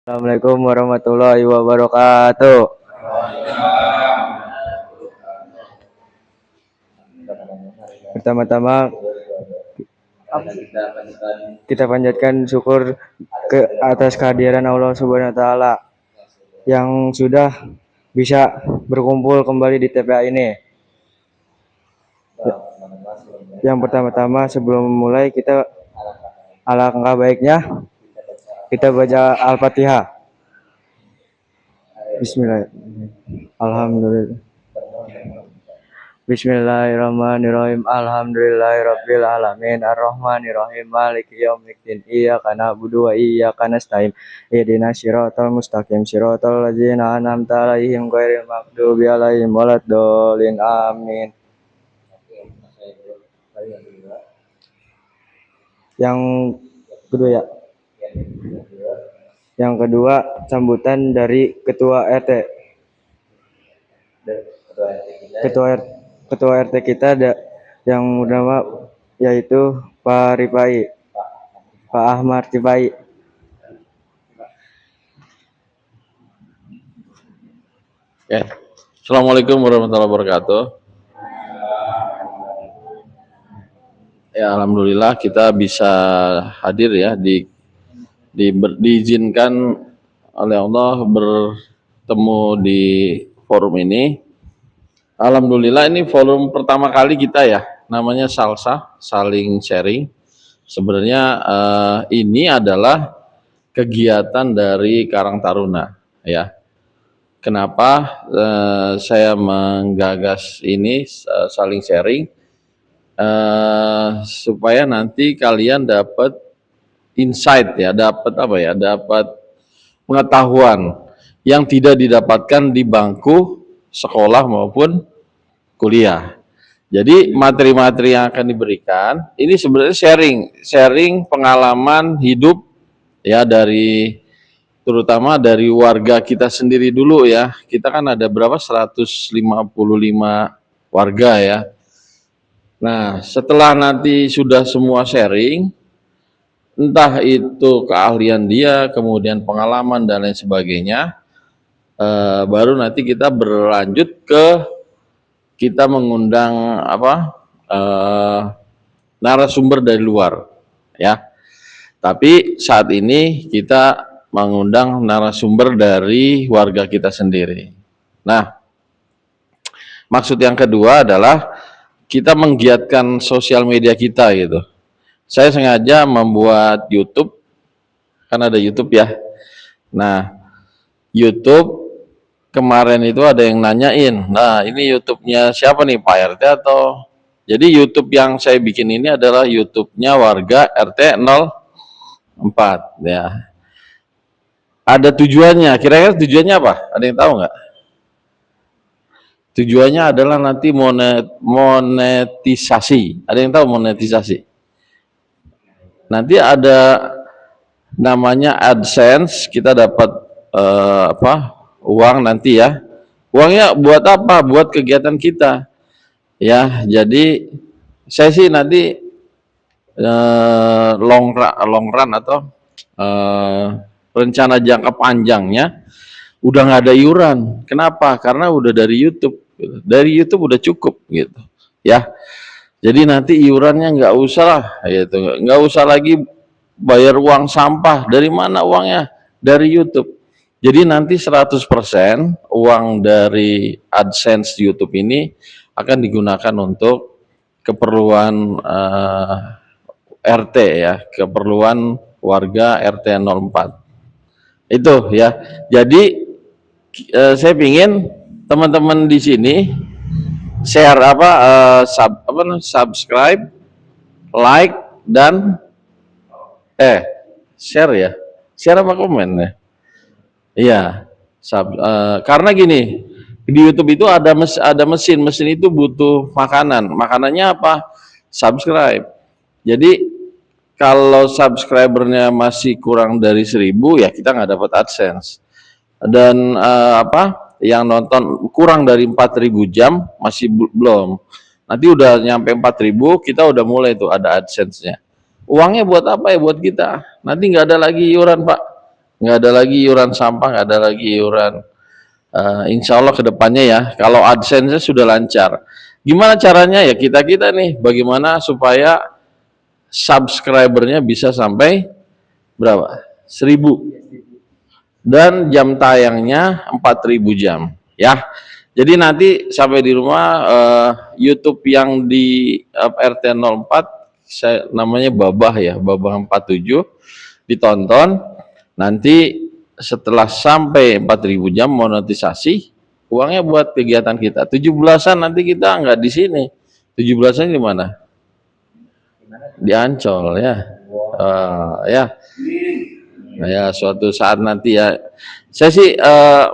Assalamualaikum warahmatullahi wabarakatuh. Pertama-tama kita panjatkan syukur ke atas kehadiran Allah Subhanahu wa taala yang sudah bisa berkumpul kembali di TPA ini. Yang pertama-tama sebelum memulai kita alangkah baiknya kita baca Al-Fatihah. Bismillahirrahmanirrahim. Alhamdulillah. Bismillahirrahmanirrahim. Alhamdulillahirabbil alamin arrahmanirrahim maliki yaumiddin iyyaka na'budu wa iyyaka nasta'in ihdinas siratal mustaqim siratal ladzina an'amta 'alaihim ghairil maghdubi 'alaihim waladdallin amin. Yang kedua ya. Yang kedua sambutan dari ketua RT. Ketua RT kita ada yang bernama yaitu Pak Ripai, Pak Ahmad Ripai. Ya. Assalamualaikum warahmatullahi wabarakatuh. Ya, alhamdulillah kita bisa hadir ya diizinkan oleh Allah bertemu di forum ini. Alhamdulillah ini forum pertama kali kita ya, namanya Salsa, saling sharing. Sebenarnya ini adalah kegiatan dari Karang Taruna ya. Kenapa saya menggagas ini saling sharing supaya nanti kalian dapat insight ya, dapat apa ya, dapat pengetahuan yang tidak didapatkan di bangku sekolah maupun kuliah. Jadi materi-materi yang akan diberikan ini sebenarnya sharing pengalaman hidup ya, dari terutama dari warga kita sendiri dulu ya. Kita kan ada berapa, 155 warga ya. Nah, setelah nanti sudah semua sharing, entah itu keahlian dia, kemudian pengalaman dan lain sebagainya, baru nanti kita berlanjut ke kita mengundang narasumber dari luar ya. Tapi saat ini kita mengundang narasumber dari warga kita sendiri. Nah, maksud yang kedua adalah kita menggiatkan sosial media kita gitu. Saya sengaja membuat YouTube, kan ada YouTube ya. Nah, YouTube kemarin itu ada yang nanyain, nah ini YouTube-nya siapa nih, Pak RT atau? Jadi YouTube yang saya bikin ini adalah YouTube-nya warga RT 04 ya. Ada tujuannya, kira-kira tujuannya apa? Ada yang tahu nggak? Tujuannya adalah nanti monetisasi. Ada yang tahu monetisasi? Nanti ada namanya AdSense, kita dapat uang nanti ya. Uangnya buat apa? Buat kegiatan kita ya. Jadi saya sih nanti long run atau rencana jangka panjangnya udah nggak ada iuran. Kenapa? Karena udah dari YouTube. Dari YouTube udah cukup gitu ya. Jadi nanti iurannya nggak usah lah gitu. Nggak usah lagi bayar uang sampah. Dari mana uangnya? Dari YouTube. Jadi nanti 100% uang dari AdSense YouTube ini akan digunakan untuk keperluan RT ya, keperluan warga RT 04. Itu ya. Jadi saya ingin teman-teman di sini share subscribe, like dan share ya. Share apa komen ya? Iya. Karena gini, di YouTube itu ada mesin itu butuh makanan. Makanannya apa? Subscribe. Jadi kalau subscribernya masih kurang dari 1000 ya kita nggak dapat AdSense. Dan yang nonton kurang dari 4000 jam masih belum. Nanti udah nyampe 4000 kita udah mulai tuh ada AdSense-nya. Uangnya buat apa ya? Buat kita. Nanti nggak ada lagi iuran, Pak. nggak ada lagi iuran sampah, nggak ada lagi iuran. Insya Allah kedepannya ya, kalau AdSense sudah lancar. Gimana caranya ya kita nih, bagaimana supaya subscribernya bisa sampai berapa? 1.000 dan jam tayangnya 4.000 jam ya. Jadi nanti sampai di rumah YouTube yang di RT 04 saya namanya Babah ya, Babah 47 ditonton. Nanti setelah sampai 4.000 jam monetisasi, uangnya buat kegiatan kita. 17-an nanti kita nggak di sini. 17-an di mana? Di Ancol ya. Ya. Nah, ya suatu saat nanti ya. Saya sih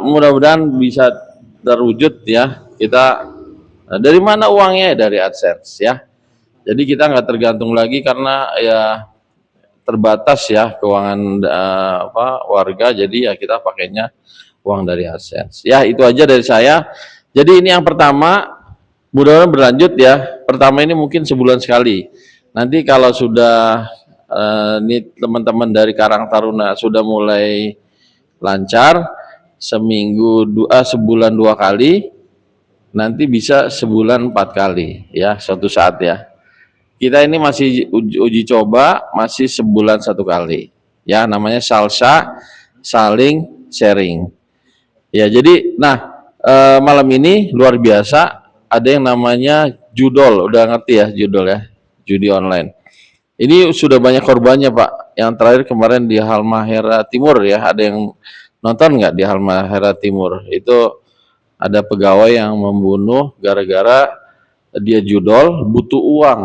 mudah-mudahan bisa terwujud ya. Kita dari mana uangnya? Dari AdSense ya. Jadi kita nggak tergantung lagi karena ya terbatas ya keuangan warga, jadi ya kita pakainya uang dari AdSense. Ya itu aja dari saya. Jadi ini yang pertama, mudah-mudahan berlanjut ya. Pertama ini mungkin sebulan sekali. Nanti kalau sudah ini teman-teman dari Karang Taruna sudah mulai lancar, sebulan 2 kali, nanti bisa sebulan 4 kali ya suatu saat ya. Kita ini masih uji coba, masih sebulan 1 kali ya, namanya salsa saling sharing ya. Jadi malam ini luar biasa, ada yang namanya judol, udah ngerti ya judol ya, judi online. Ini sudah banyak korbannya Pak. Yang terakhir kemarin di Halmahera Timur ya, ada yang nonton nggak di Halmahera Timur? Itu ada pegawai yang membunuh gara-gara dia judol, butuh uang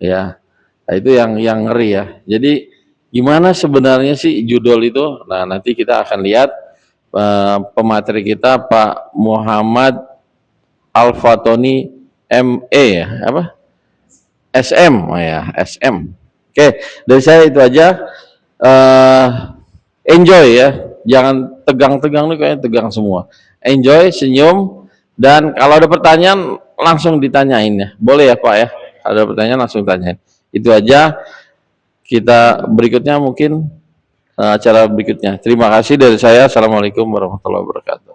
ya. Nah, itu yang ngeri ya. Jadi gimana sebenarnya sih judol itu? Nah, nanti kita akan lihat pemateri kita Pak Muhammad Al-Fatoni ME ya, apa? SM, oh ya, SM. Oke, dari saya itu aja. Enjoy ya, jangan tegang-tegang nih, kayaknya tegang semua. Enjoy, senyum, dan kalau ada pertanyaan langsung ditanyain ya. Boleh ya Pak ya? Ada pertanyaan langsung tanyain. Itu aja. Kita berikutnya mungkin acara berikutnya. Terima kasih dari saya. Assalamualaikum warahmatullahi wabarakatuh.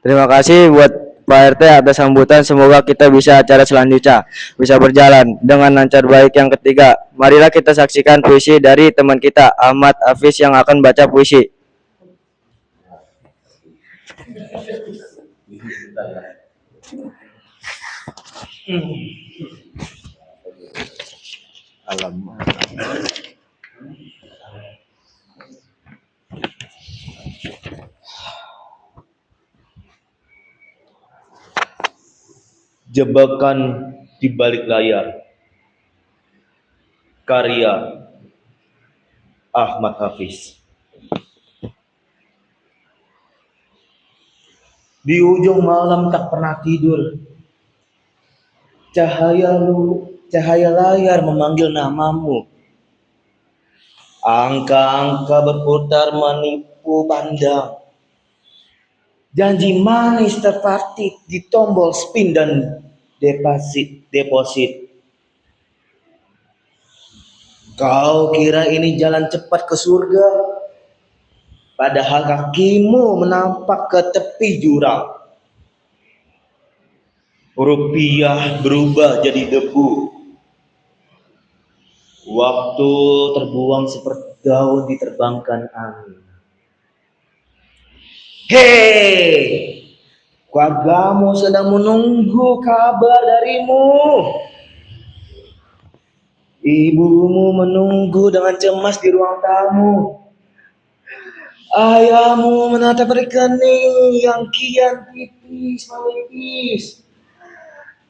Terima kasih buat Pak RT atas sambutan. Semoga kita bisa acara selanjutnya bisa berjalan dengan lancar. Baik, yang ketiga, marilah kita saksikan puisi dari teman kita Ahmad Hafiz yang akan baca puisi. Jebakan di balik layar, karya Ahmad Hafiz. Di ujung malam tak pernah tidur, cahaya layar memanggil namamu. Angka-angka berputar menipu pandang, janji manis terpartit di tombol spin dan deposit. Kau kira ini jalan cepat ke surga, padahal kakimu menampak ke tepi jurang. Rupiah berubah jadi debu, waktu terbuang seperti daun diterbangkan angin. Hei, keluargamu sedang menunggu kabar darimu. Ibumu menunggu dengan cemas di ruang tamu. Ayahmu menatap rekening yang kian tipis menipis.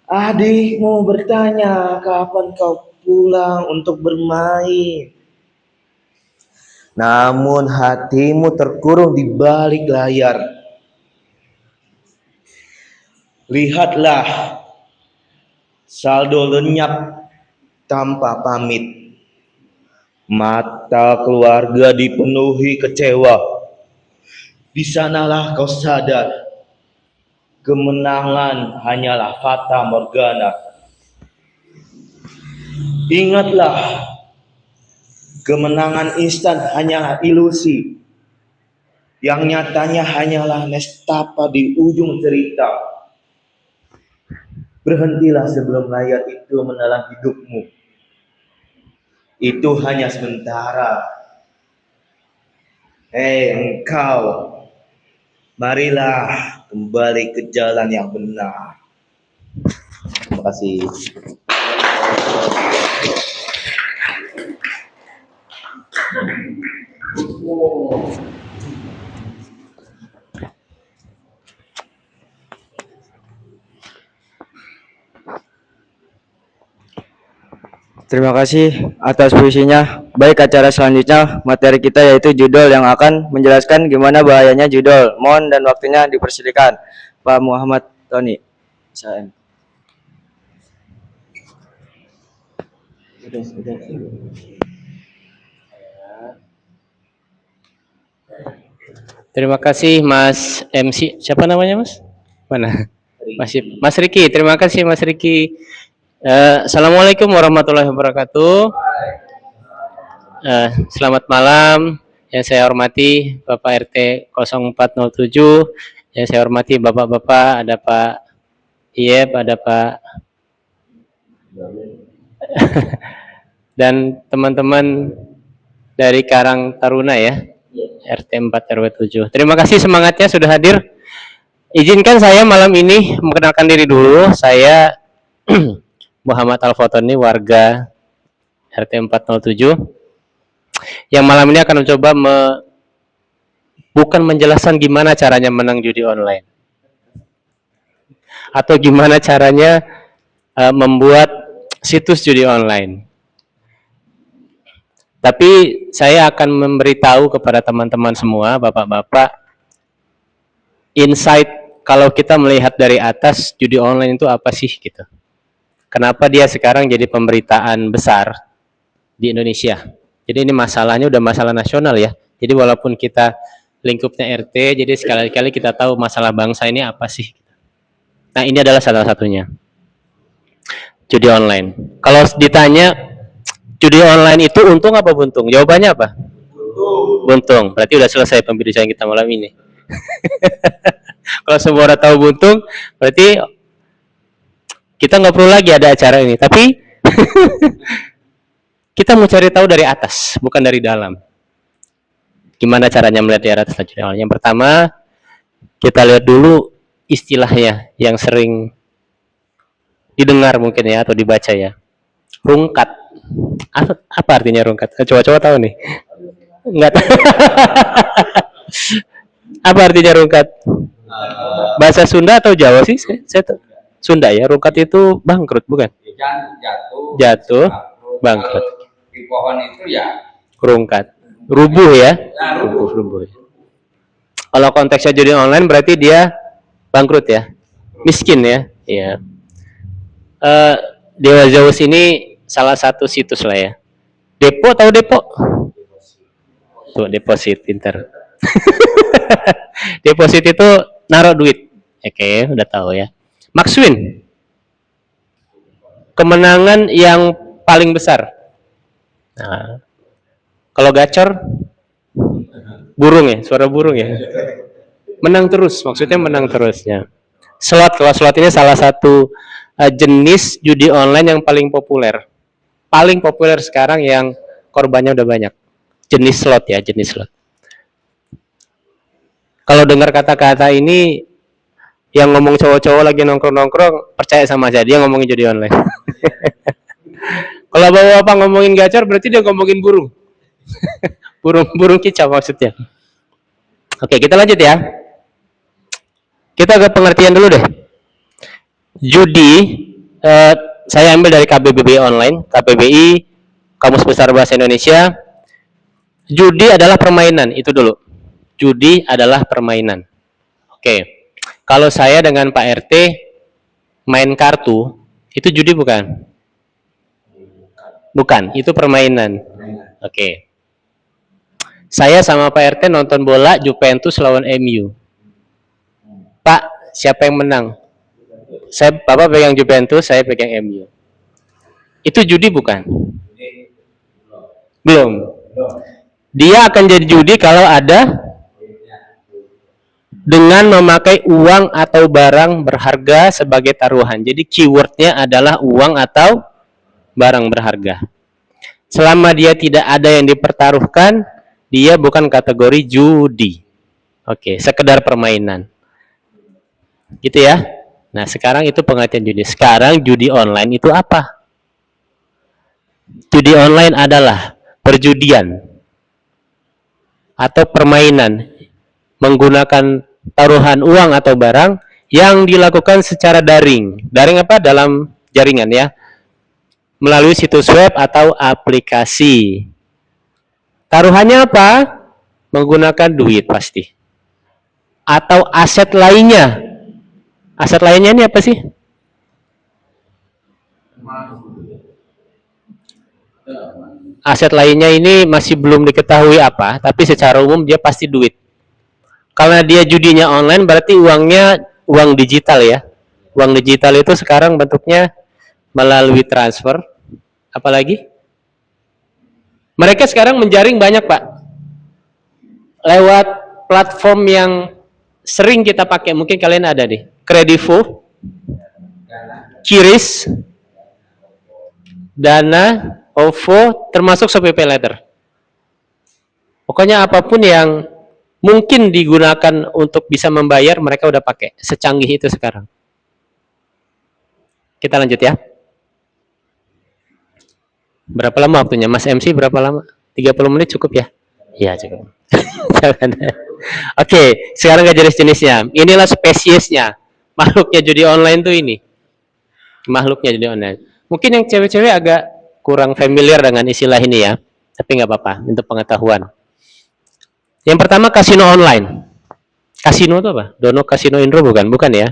Adikmu bertanya kapan kau pulang untuk bermain. Namun hatimu terkurung di balik layar. Lihatlah, saldo lenyap tanpa pamit. Mata keluarga dipenuhi kecewa. Di sanalah kau sadar, kemenangan hanyalah fata morgana. Ingatlah, Kemenangan instan hanyalah ilusi, yang nyatanya hanyalah nestapa di ujung cerita. Berhentilah sebelum layar itu menelan hidupmu. Itu hanya sementara. Hei engkau, marilah kembali ke jalan yang benar. Terima kasih. Terima kasih atas puisinya. Baik, acara selanjutnya materi kita yaitu judul yang akan menjelaskan gimana bahayanya judul. Mohon dan waktunya dipersilakan Pak Muhammad Tony. Saya. Terima kasih Mas MC. Siapa namanya Mas? Mana? Mas Riki. Terima kasih Mas Riki. Assalamualaikum warahmatullahi wabarakatuh. Selamat malam. Yang saya hormati Bapak RT 0407. Yang saya hormati Bapak-bapak, ada Pak Iyep, ada Pak dan teman-teman dari Karang Taruna ya, RT 4 RW 7. Terima kasih semangatnya sudah hadir. Izinkan saya malam ini memperkenalkan diri dulu. Saya Muhammad Al-Fotoni, warga RT 407, yang malam ini akan mencoba bukan menjelaskan gimana caranya menang judi online atau gimana caranya membuat situs judi online, tapi saya akan memberitahu kepada teman-teman semua, bapak-bapak, insight kalau kita melihat dari atas judi online itu apa sih gitu. Kenapa dia sekarang jadi pemberitaan besar di Indonesia? Jadi ini masalahnya udah masalah nasional ya. Jadi walaupun kita lingkupnya RT, jadi sekali-kali kita tahu masalah bangsa ini apa sih. Nah ini adalah salah satunya. Judi online. Kalau ditanya judi online itu untung apa buntung? Jawabannya apa? Buntung. Berarti udah selesai pembicaraan kita malam ini. Kalau semua orang tahu buntung, berarti kita nggak perlu lagi ada acara ini. Tapi kita mau cari tahu dari atas, bukan dari dalam. Gimana caranya melihat dari atas judi online? Yang pertama, kita lihat dulu istilahnya yang sering didengar mungkin ya atau dibaca ya. Rungkat. Apa artinya rungkat? Coba-coba tahu nih. Enggak. Apa artinya rungkat? Bahasa Sunda atau Jawa sih? Saya Sunda ya. Rungkat itu bangkrut bukan? Jatuh, bangkrut. Di pohon itu ya Rungkat. Rubuh ya? Rubuh. Kalau konteksnya judi online berarti dia bangkrut ya? Miskin ya? Iya. Dewa Zeus ini salah satu situs lah ya. Depo tahu depo? Tuh deposit, pinter. Deposit itu naruh duit. Oke, udah tahu ya. Maxwin. Kemenangan yang paling besar. Nah, kalau gacor burung ya, suara burung ya. Menang terus, maksudnya menang terusnya. Slot, kalau slot ini salah satu jenis judi online yang paling populer. Paling populer sekarang yang korbannya udah banyak. Jenis slot ya, jenis slot. Kalau dengar kata-kata ini, yang ngomong cowok-cowok lagi nongkrong-nongkrong, percaya sama aja, dia ngomongin judi online. Kalau bapak-bapak ngomongin gacor, berarti dia ngomongin burung. Burung kicau maksudnya. Oke, kita lanjut ya. Kita ke pengertian dulu deh. Judi, saya ambil dari KBBI online, KBBI, Kamus Besar Bahasa Indonesia. Judi adalah permainan, itu dulu. Judi adalah permainan. Oke, kalau saya dengan Pak RT main kartu, itu judi bukan? Bukan, itu permainan. Oke. Saya sama Pak RT nonton bola Juventus lawan MU. Pak, siapa yang menang? Bapak pegang Juventus, saya pegang MU. Itu judi bukan? Belum. Dia akan jadi judi kalau ada dengan memakai uang atau barang berharga sebagai taruhan. Jadi keywordnya adalah uang atau barang berharga. Selama dia tidak ada yang dipertaruhkan, dia bukan kategori judi. Oke, sekedar permainan. Gitu ya. Nah, sekarang itu pengertian judi. Sekarang judi online itu apa? Judi online adalah perjudian atau permainan menggunakan taruhan uang atau barang yang dilakukan secara daring. Daring apa? Dalam jaringan ya. Melalui situs web atau aplikasi. Taruhannya apa? Menggunakan duit pasti. Atau aset lainnya. Aset lainnya ini apa sih? Aset lainnya ini masih belum diketahui apa, tapi secara umum dia pasti duit. Karena dia judinya online, berarti uangnya uang digital ya. Uang digital itu sekarang bentuknya melalui transfer. Apalagi? Mereka sekarang menjaring banyak, Pak. Lewat platform yang sering kita pakai, mungkin kalian ada nih. Kredivo, Kiris, Dana, OVO, termasuk Shopee Paylater. Pokoknya apapun yang mungkin digunakan untuk bisa membayar, mereka udah pakai. Secanggih itu sekarang. Kita lanjut ya. Berapa lama waktunya? Mas MC berapa lama? 30 menit cukup ya? Iya cukup. Oke, sekarang nggak jenis-jenisnya. Inilah spesiesnya. Makhluknya judi online tuh ini. Makhluknya judi online. Mungkin yang cewek-cewek agak kurang familiar dengan istilah ini ya. Tapi nggak apa-apa, untuk pengetahuan. Yang pertama kasino online. Kasino itu apa? Dono Kasino Indro bukan? Bukan ya.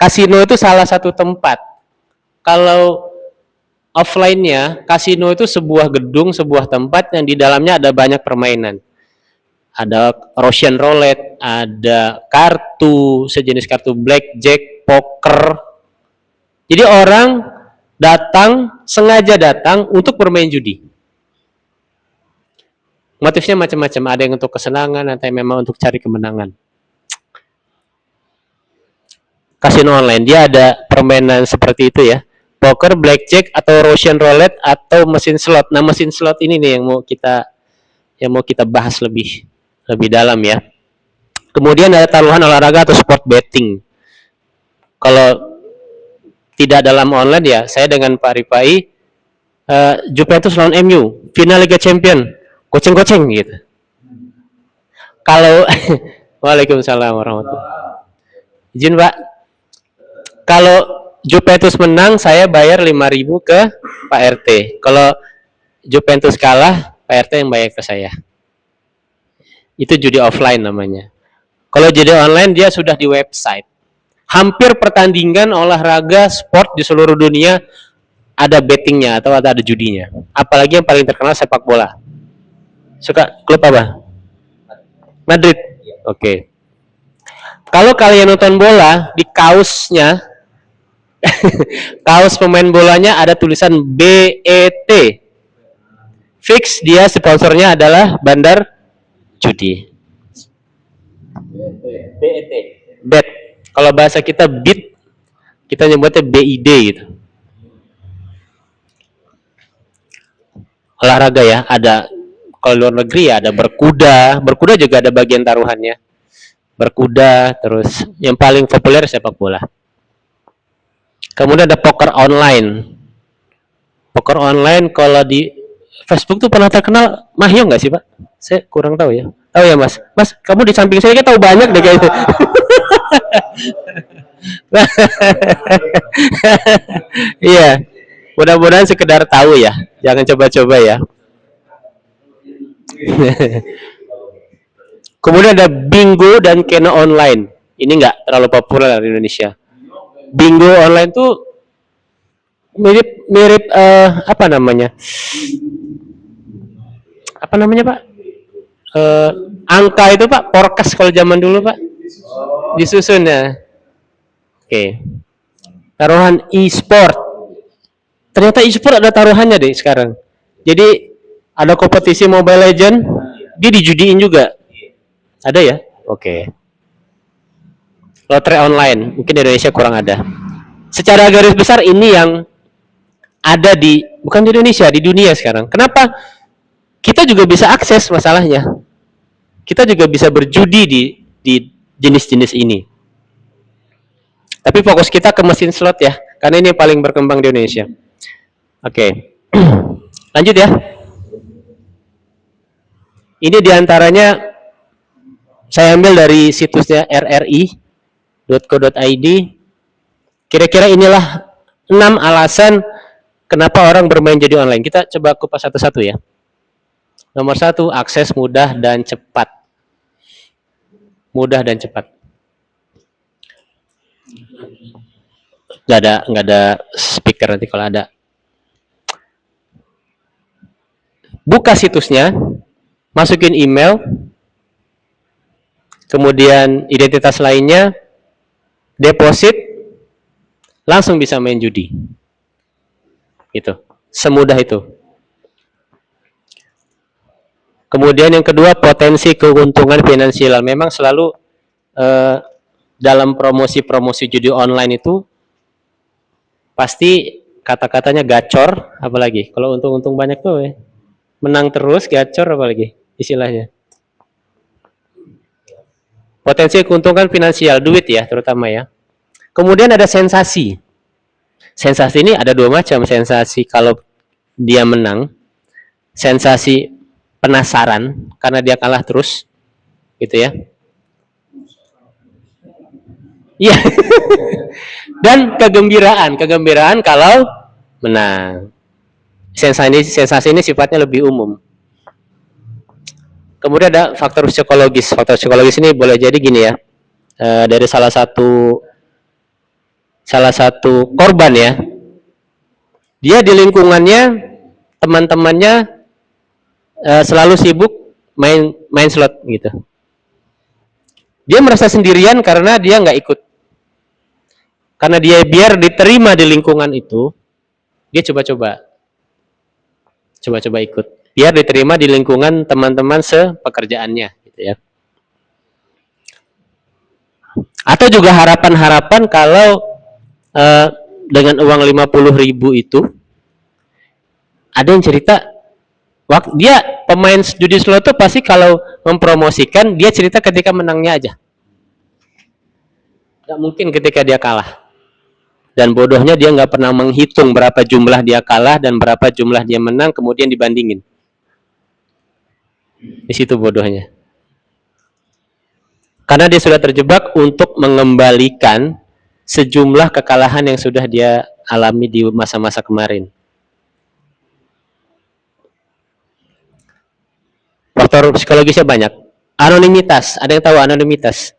Kasino itu salah satu tempat. Kalau offline-nya, kasino itu sebuah gedung, sebuah tempat yang di dalamnya ada banyak permainan. Ada Russian roulette, ada kartu, sejenis kartu blackjack, poker. Jadi orang datang, sengaja datang untuk bermain judi. Motifnya macam-macam, ada yang untuk kesenangan, ada yang memang untuk cari kemenangan. Kasino online, dia ada permainan seperti itu ya. Poker, blackjack, atau Russian roulette, atau mesin slot. Nah, mesin slot ini nih yang mau kita bahas lebih dalam ya. Kemudian ada taruhan olahraga atau sport betting. Kalau tidak dalam online ya, saya dengan Pak Rifai, Juventus lawan MU, final Liga Champion, goceng-goceng gitu. Kalau Waalaikumsalam warahmatullahi wabarakatuh. Izin Pak, kalau Juventus menang, saya bayar 5.000 ke Pak RT. Kalau Juventus kalah, Pak RT yang bayar ke saya. Itu judi offline namanya. Kalau judi online, dia sudah di website. Hampir pertandingan olahraga sport di seluruh dunia ada bettingnya atau ada judinya. Apalagi yang paling terkenal sepak bola. Suka klub apa? Madrid. Oke. Kalau kalian nonton bola, di kaosnya kaos pemain bolanya ada tulisan BET. Fix dia sponsornya adalah Bandar Judi. BET. Bet. Kalau bahasa kita bit, kita nyebutnya BID gitu. Olahraga ya, ada kalau luar negeri ya ada berkuda. Berkuda juga ada bagian taruhannya. Berkuda, terus yang paling populer sepak bola. Kemudian ada poker online. Poker online kalau di Facebook tuh pernah terkenal Mahyo nggak sih Pak? Saya kurang tahu ya. Tahu ya Mas? Mas, kamu di samping saya kan tahu banyak deh kayaknya. Iya. Mudah-mudahan sekedar tahu ya. Jangan coba-coba ya. Kemudian ada bingo dan keno online. Ini nggak terlalu populer di Indonesia. Bingo online tuh mirip apa namanya? Apa namanya Pak? Angka itu Pak, forecast kalau zaman dulu Pak. Disusun ya. Oke. Taruhan e-sport. Ternyata e-sport ada taruhannya deh sekarang. Jadi Ada kompetisi Mobile Legend, dia dijudiin juga. Ada ya? Oke. Lotre online, mungkin di Indonesia kurang ada. Secara garis besar ini yang ada di, bukan di Indonesia, di dunia sekarang. Kenapa? Kita juga bisa akses masalahnya. Kita juga bisa berjudi di jenis-jenis ini. Tapi fokus kita ke mesin slot ya, karena ini yang paling berkembang di Indonesia. Oke. Lanjut ya. Ini diantaranya saya ambil dari situsnya rri.co.id. Kira-kira inilah 6 alasan kenapa orang bermain judi online. Kita coba kupas satu-satu ya. Nomor 1, akses mudah dan cepat. Mudah dan cepat. Nggak ada speaker nanti kalau ada. Buka situsnya, masukin email, kemudian identitas lainnya, deposit, langsung bisa main judi. Gitu. Semudah itu. Kemudian yang kedua, potensi keuntungan finansial. Memang selalu dalam promosi-promosi judi online itu pasti kata-katanya gacor, apalagi kalau untung-untung banyak tuh ya. Menang terus, gacor apalagi istilahnya. Potensi keuntungan finansial, duit ya terutama ya. Kemudian ada sensasi. Sensasi ini ada dua macam. Sensasi kalau dia menang, sensasi penasaran karena dia kalah terus, gitu ya. Iya. Dan kegembiraan kalau menang. Sensasi ini sifatnya lebih umum. Kemudian ada faktor psikologis. Faktor psikologis ini boleh jadi gini ya. Dari salah satu korban ya. Dia di lingkungannya, teman-temannya selalu sibuk main slot gitu. Dia merasa sendirian karena dia nggak ikut. Karena dia biar diterima di lingkungan itu, dia coba-coba ikut. Biar diterima di lingkungan teman-teman sepekerjaannya, gitu ya. Atau juga harapan-harapan kalau dengan uang 50.000 itu, ada yang cerita, dia pemain judi slot itu pasti kalau mempromosikan, dia cerita ketika menangnya aja. Nggak mungkin ketika dia kalah. Dan bodohnya dia nggak pernah menghitung berapa jumlah dia kalah dan berapa jumlah dia menang, kemudian dibandingin. Di situ bodohnya. Karena dia sudah terjebak untuk mengembalikan sejumlah kekalahan yang sudah dia alami di masa-masa kemarin. Faktor psikologisnya banyak. Anonimitas, ada yang tahu anonimitas?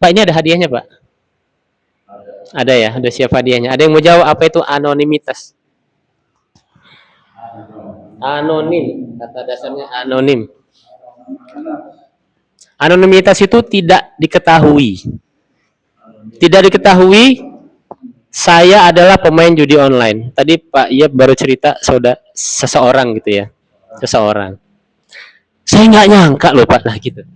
Pak, ini ada hadiahnya, Pak. Ada ya, udah siap hadiahnya. Ada yang mau jawab apa itu anonimitas? Anonim, kata dasarnya anonim. Anonimitas itu tidak diketahui. Tidak diketahui, saya adalah pemain judi online. Tadi Pak Iyab baru cerita seseorang gitu ya. Seseorang. Saya nggak nyangka loh Pak, nah gitu.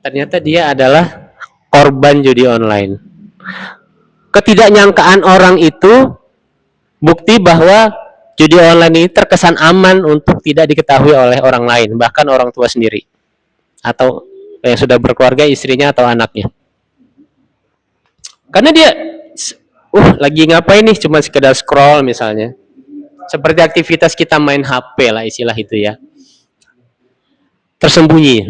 Ternyata dia adalah korban judi online. Ketidaknyangkaan orang itu bukti bahwa judi online ini terkesan aman untuk tidak diketahui oleh orang lain, bahkan orang tua sendiri. Atau yang sudah berkeluarga, istrinya atau anaknya. Karena dia lagi ngapain nih, cuma sekedar scroll misalnya. Seperti aktivitas kita main HP lah istilah itu ya. Tersembunyi.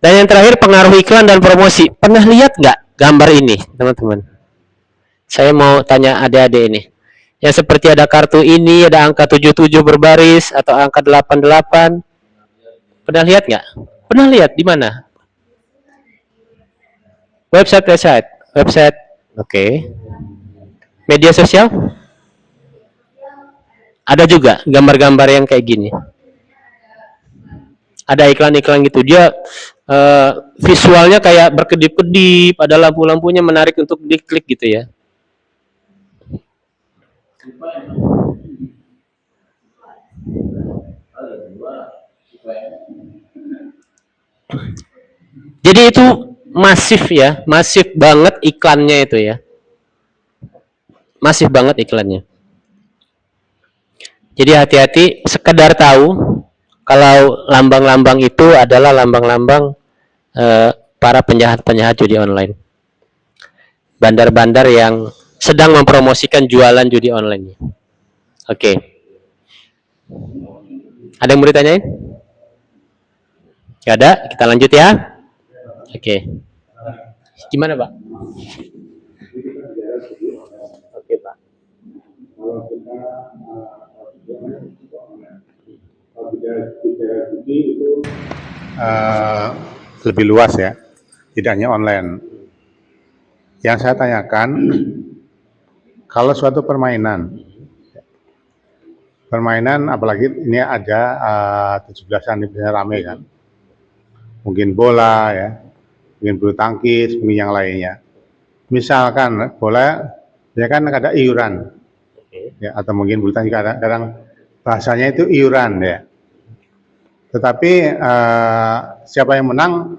Dan yang terakhir pengaruh iklan dan promosi. Pernah lihat nggak gambar ini, teman-teman? Saya mau tanya adik-adik ini. Yang seperti ada kartu ini, ada angka 77 berbaris atau angka 88. Pernah lihat nggak? Pernah lihat di mana? Website. Oke. Media sosial? Ada juga gambar-gambar yang kayak gini. Ada iklan-iklan gitu. Dia visualnya kayak berkedip-kedip, ada lampu-lampunya menarik untuk diklik gitu ya. Jadi itu masif ya, masif banget iklannya itu ya. Masif banget iklannya. Jadi hati-hati, sekedar tahu kalau lambang-lambang itu adalah lambang-lambang para penjahat-penjahat judi online. Bandar-bandar yang sedang mempromosikan jualan judi online. Oke. Ada yang mau ditanyain? Gak ada? Kita lanjut ya. Oke. Gimana, Pak? Oke, Pak. Lebih luas ya, tidak hanya online. Yang saya tanyakan, kalau suatu permainan apalagi ini ada 17-an ini bisa rame kan, mungkin bola ya, mungkin bulu tangkis, mungkin yang lainnya. Misalkan bola, ya kan ada iuran, ya, atau mungkin bulu tangkis kadang bahasanya itu iuran ya. Tetapi siapa yang menang,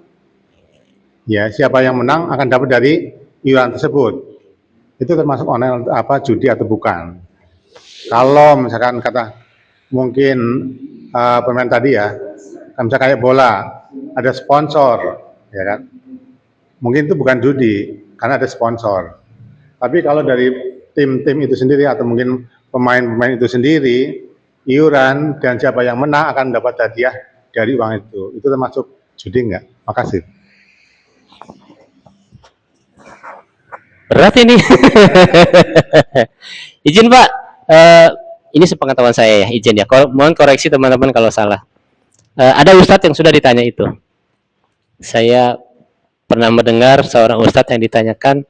ya siapa yang menang akan dapat dari iuran tersebut. Itu termasuk online apa judi atau bukan? Kalau misalkan kata mungkin pemain tadi ya, misalnya kayak bola, ada sponsor, ya kan? Mungkin itu bukan judi karena ada sponsor. Tapi kalau dari tim-tim itu sendiri atau mungkin pemain-pemain itu sendiri, iuran dan siapa yang menang akan dapat hadiah dari uang itu. Itu termasuk judi enggak? Makasih. Berat ini. Izin Pak, ini sepengetahuan saya ya, izin ya. Mohon koreksi teman-teman kalau salah. Ada ustadz yang sudah ditanya itu. Saya pernah mendengar seorang ustadz yang ditanyakan,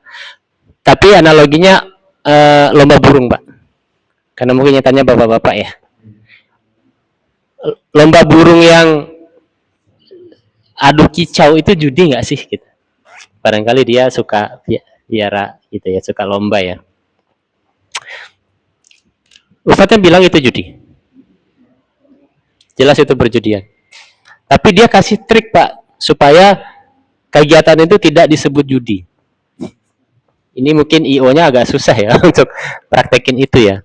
tapi analoginya lomba burung Pak. Karena mungkin yang tanya bapak-bapak ya. Lomba burung yang adu kicau itu judi nggak sih gitu? Barangkali dia suka biara gitu ya, suka lomba ya. Ustadznya bilang itu judi. Jelas itu perjudian. Tapi dia kasih trik Pak, supaya kegiatan itu tidak disebut judi. Ini mungkin IO-nya agak susah ya untuk praktekin itu ya.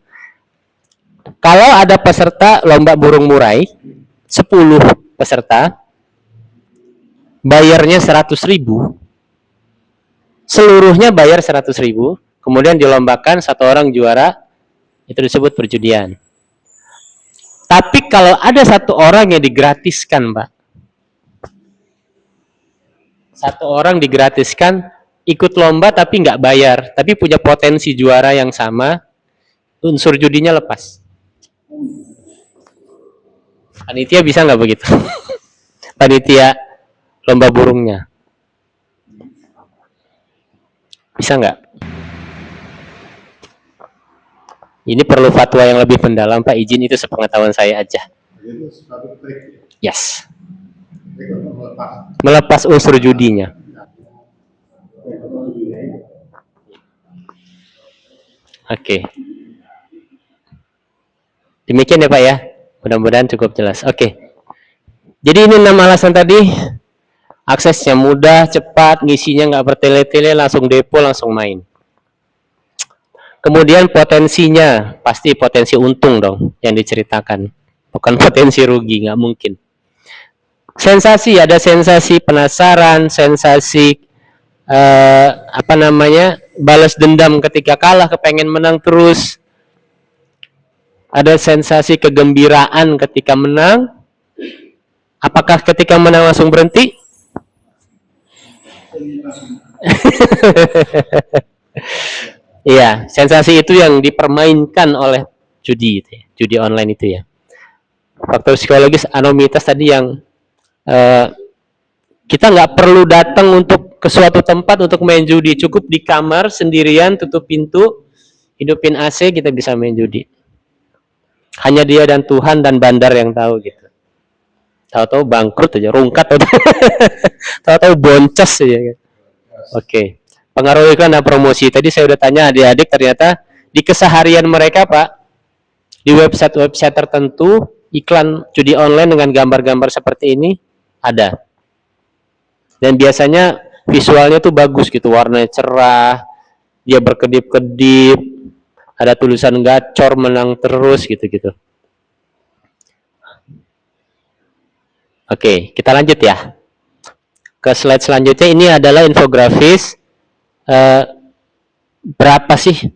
Kalau ada peserta lomba burung murai, 10 peserta, bayarnya 100.000, seluruhnya bayar 100.000, kemudian dilombakan, satu orang juara, itu disebut perjudian. Tapi kalau ada satu orang yang digratiskan, Pak, satu orang digratiskan ikut lomba tapi nggak bayar, tapi punya potensi juara yang sama, unsur judinya lepas. Panitia bisa nggak begitu? Panitia lomba burungnya bisa nggak? Ini perlu fatwa yang lebih mendalam Pak, izin itu sepengetahuan saya aja. Yes. Melepas unsur judinya. Oke. Demikian ya Pak ya. Mudah-mudahan cukup jelas. Oke. Jadi ini 6 alasan tadi. Aksesnya mudah, cepat, ngisinya nggak bertele-tele, langsung depo, langsung main. Kemudian potensinya, pasti potensi untung dong yang diceritakan. Bukan potensi rugi, nggak mungkin. Sensasi, ada sensasi penasaran, sensasi balas dendam ketika kalah, kepengen menang terus. Ada sensasi kegembiraan ketika menang. Apakah ketika menang langsung berhenti? Iya, sensasi itu yang dipermainkan oleh judi, itu ya, judi online itu ya. Faktor psikologis anomitas tadi yang kita nggak perlu datang untuk ke suatu tempat untuk main judi, cukup di kamar sendirian, tutup pintu, hidupin AC, kita bisa main judi. Hanya dia dan Tuhan dan bandar yang tahu gitu. Tahu-tahu bangkrut aja, rungkat, tahu-tahu boncos aja. Oke. Pengaruh iklan dan promosi. Tadi saya udah tanya adik-adik, ternyata di keseharian mereka Pak, di website-website tertentu, iklan judi online dengan gambar-gambar seperti ini ada. Dan biasanya visualnya tuh bagus gitu, warnanya cerah, dia berkedip-kedip, ada tulisan gacor menang terus gitu-gitu. Oke, kita lanjut ya. Ke slide selanjutnya, ini adalah infografis berapa sih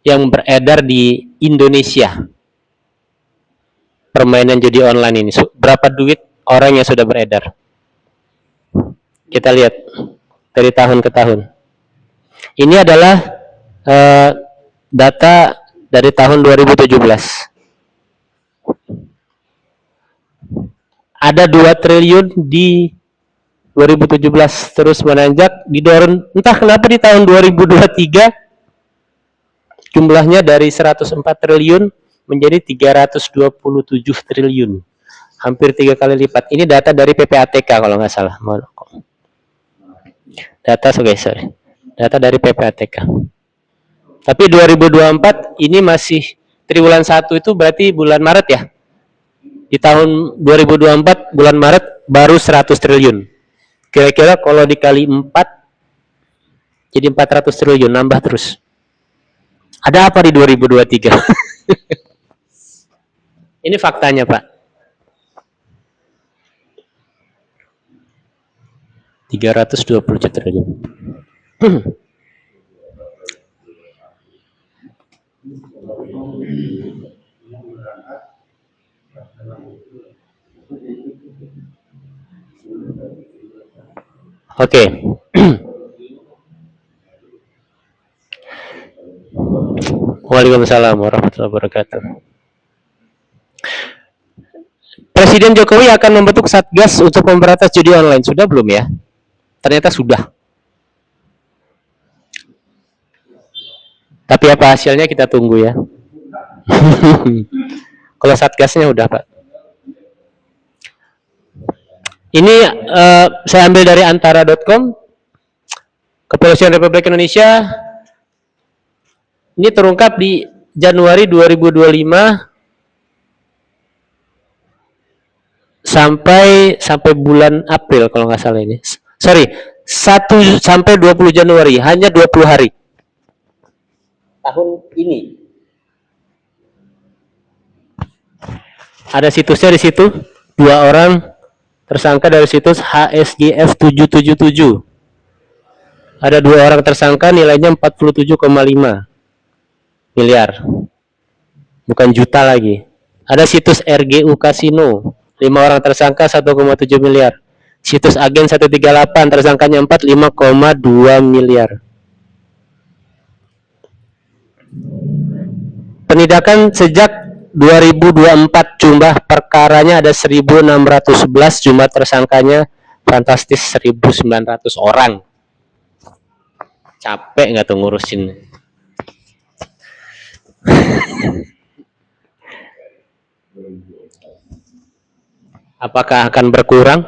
yang beredar di Indonesia permainan judi online ini. Berapa duit orang yang sudah beredar. Kita lihat dari tahun ke tahun. Ini adalah data dari tahun 2017. Ada 2 triliun di 2017, terus menanjak, didorong entah kenapa di tahun 2023 jumlahnya dari 104 triliun menjadi 327 triliun. Hampir 3 kali lipat. Ini data dari PPATK kalau nggak salah. Data dari PPATK. Tapi 2024 ini masih triwulan 1 itu berarti bulan Maret ya. Di tahun 2024 bulan Maret baru 100 triliun. Kira-kira kalau dikali 4 jadi 400 triliun, nambah terus. Ada apa di 2023? Ini faktanya, Pak. 320 triliun. Oke. Waalaikumsalam warahmatullahi wabarakatuh. Presiden Jokowi akan membentuk Satgas untuk pemberantas judi online. Sudah belum ya? Ternyata sudah. Tapi apa hasilnya kita tunggu ya. Kalau Satgasnya udah, Pak. Ini saya ambil dari antara.com. Kepolisian Republik Indonesia ini terungkap di Januari 2025 sampai bulan April kalau nggak salah ini. Sorry, 1 sampai 20 Januari, hanya 20 hari. Tahun ini. Ada situsnya di situ, 2 orang tersangka dari situs HSGF 777. Ada 2 orang tersangka, nilainya 47,5 miliar. Bukan juta lagi. Ada situs RGU Kasino, 5 orang tersangka 1,7 miliar. Situs Agen 138 tersangkanya 5,2 miliar. Penindakan sejak 2024, jumlah perkaranya ada 1.611, jumlah tersangkanya fantastis 1.900 orang. Capek nggak tuh ngurusin? Apakah akan berkurang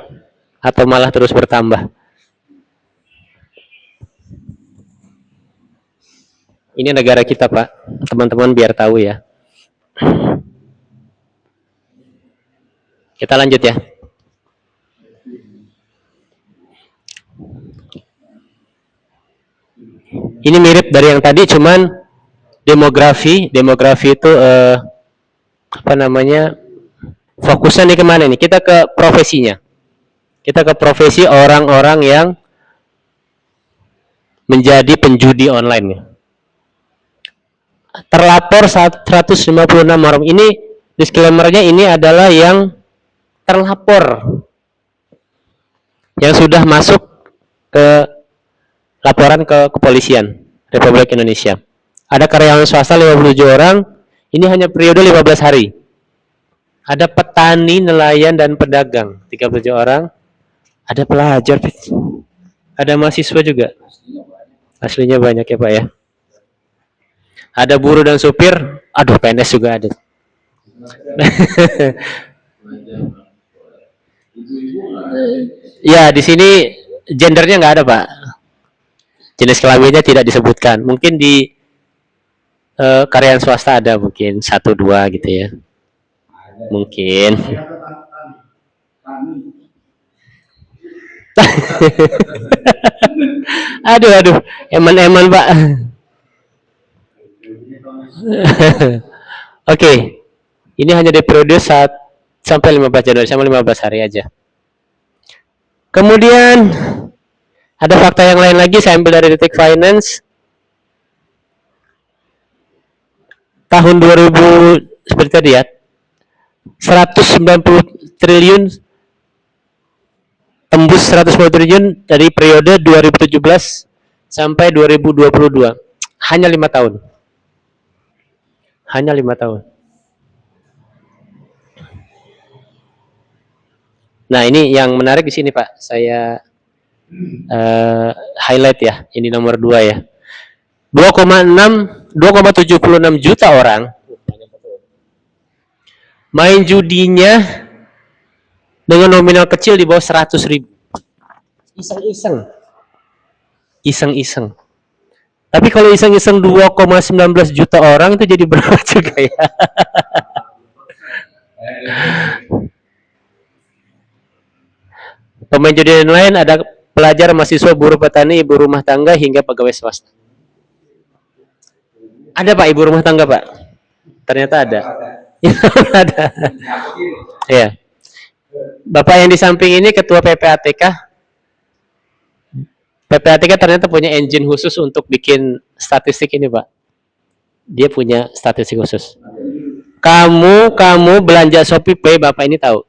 atau malah terus bertambah? Ini negara kita, Pak. Teman-teman biar tahu ya. Kita lanjut ya. Ini mirip dari yang tadi, cuman demografi itu apa namanya? Fokusnya nih kemana nih? Kita ke profesinya. Kita ke profesi orang-orang yang menjadi penjudi online. Terlapor 156 orang. Ini disclaimer-nya, ini adalah yang terlapor, yang sudah masuk ke laporan ke kepolisian Republik Indonesia. Ada karyawan swasta 57 orang, ini hanya periode 15 hari. Ada petani, nelayan, dan pedagang 37 orang. Ada pelajar, ada mahasiswa juga. Aslinya banyak ya, Pak ya. Ada buruh dan supir, aduh PNS juga ada. Ya, di sini gendernya nggak ada, Pak. Jenis kelaminnya tidak disebutkan. Mungkin di karyawan swasta ada mungkin 1-2 gitu ya. Mungkin. Aduh, eman-eman Pak. Oke, ini hanya di periode sampai 15 Januari, sama 15 hari aja. Kemudian ada fakta yang lain lagi, saya ambil dari Detik Finance. Tahun 2000 seperti tadi ya, 190 triliun, tembus 110 triliun dari periode 2017 sampai 2022. Hanya 5 tahun. Hanya 5 tahun. Nah, ini yang menarik di sini Pak. Saya highlight ya. Ini nomor 2 ya. 2,76 juta orang main judinya dengan nominal kecil di bawah 100.000. Iseng-iseng. Tapi kalau iseng-iseng 2,19 juta orang itu jadi berapa juga ya? Pemain judi lain ada pelajar, mahasiswa, buruh, petani, ibu rumah tangga, hingga pegawai swasta. Ada Pak ibu rumah tangga Pak? Ternyata ada. Ada. Ya. Bapak yang di samping ini ketua PPATK. PPATK ternyata punya engine khusus untuk bikin statistik ini Pak. Dia punya statistik khusus. Kamu belanja Shopee Pay, Bapak ini tahu.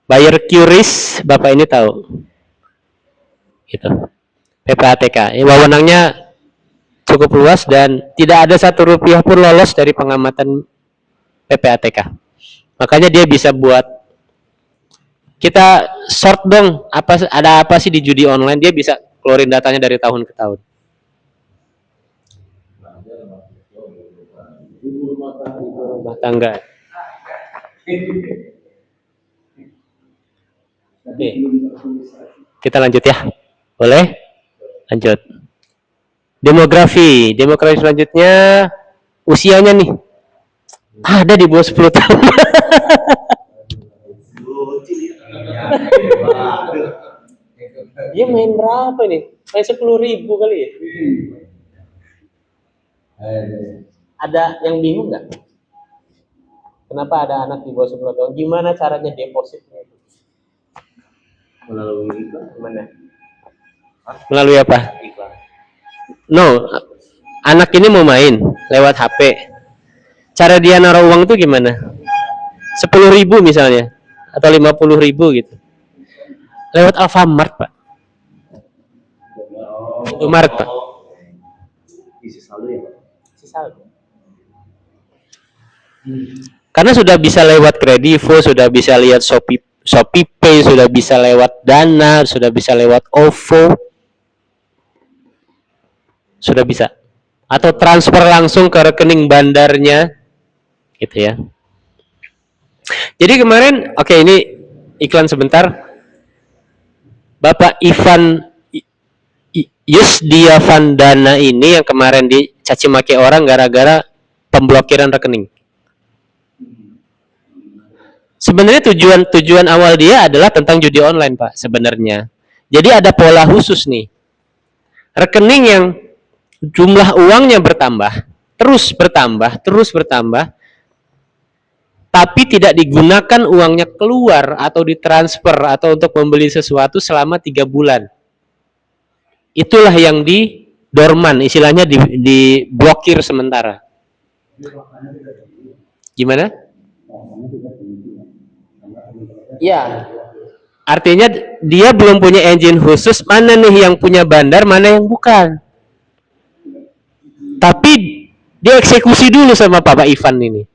Bayar QRIS, Bapak ini tahu. Gitu. PPATK. Wewenangnya cukup luas dan tidak ada 1 rupiah pun lolos dari pengamatan PPATK. Makanya dia bisa buat kita sort dong, ada apa sih di judi online, dia bisa keluarin datanya dari tahun ke tahun. Rumah tangga. Oke. Kita lanjut ya. Boleh? Lanjut. Demografi selanjutnya, usianya nih ada di bawah 10 tahun. Dia main berapa nih? Main 10.000 kali ya? Ada yang bingung nggak? Kenapa ada anak di bawah 10 tahun? Gimana caranya depositnya? Melalui mana? Melalui apa? No, anak ini mau main lewat HP. Cara dia naruh uang itu gimana? 10.000 misalnya, atau 50.000 gitu. Lewat Alfamart Pak. Indomaret Pak. Isi saldo ya Pak? Isi saldo. Karena sudah bisa lewat Kredivo, sudah bisa lihat Shopee Pay, sudah bisa lewat Dana, sudah bisa lewat OVO, sudah bisa. Atau transfer langsung ke rekening bandarnya, gitu ya. Jadi kemarin, oke, ini iklan sebentar. Bapak Ivan Yusdiavandana ini yang kemarin dicaci maki orang gara-gara pemblokiran rekening. Sebenarnya tujuan awal dia adalah tentang judi online Pak sebenarnya. Jadi ada pola khusus nih. Rekening yang jumlah uangnya terus bertambah, tapi tidak digunakan uangnya keluar atau ditransfer atau untuk membeli sesuatu selama 3 bulan. Itulah yang di dorman, istilahnya diblokir sementara. Gimana? Ya, artinya dia belum punya engine khusus, mana nih yang punya bandar, mana yang bukan. Tapi dia eksekusi dulu sama Bapak Ivan ini.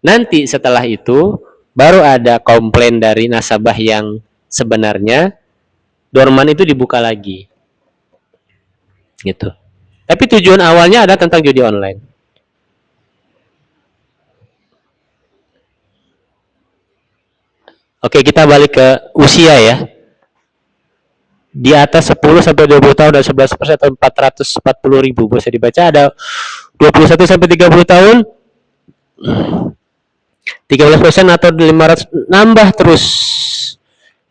Nanti setelah itu baru ada komplain dari nasabah yang sebenarnya, dorman itu dibuka lagi. Gitu. Tapi tujuan awalnya ada tentang judi online. Oke, kita balik ke usia ya. Di atas 10 sampai 20 tahun dan 11% atau 440.000 bisa dibaca, ada 21 sampai 30 tahun 13% atau 500, nambah terus.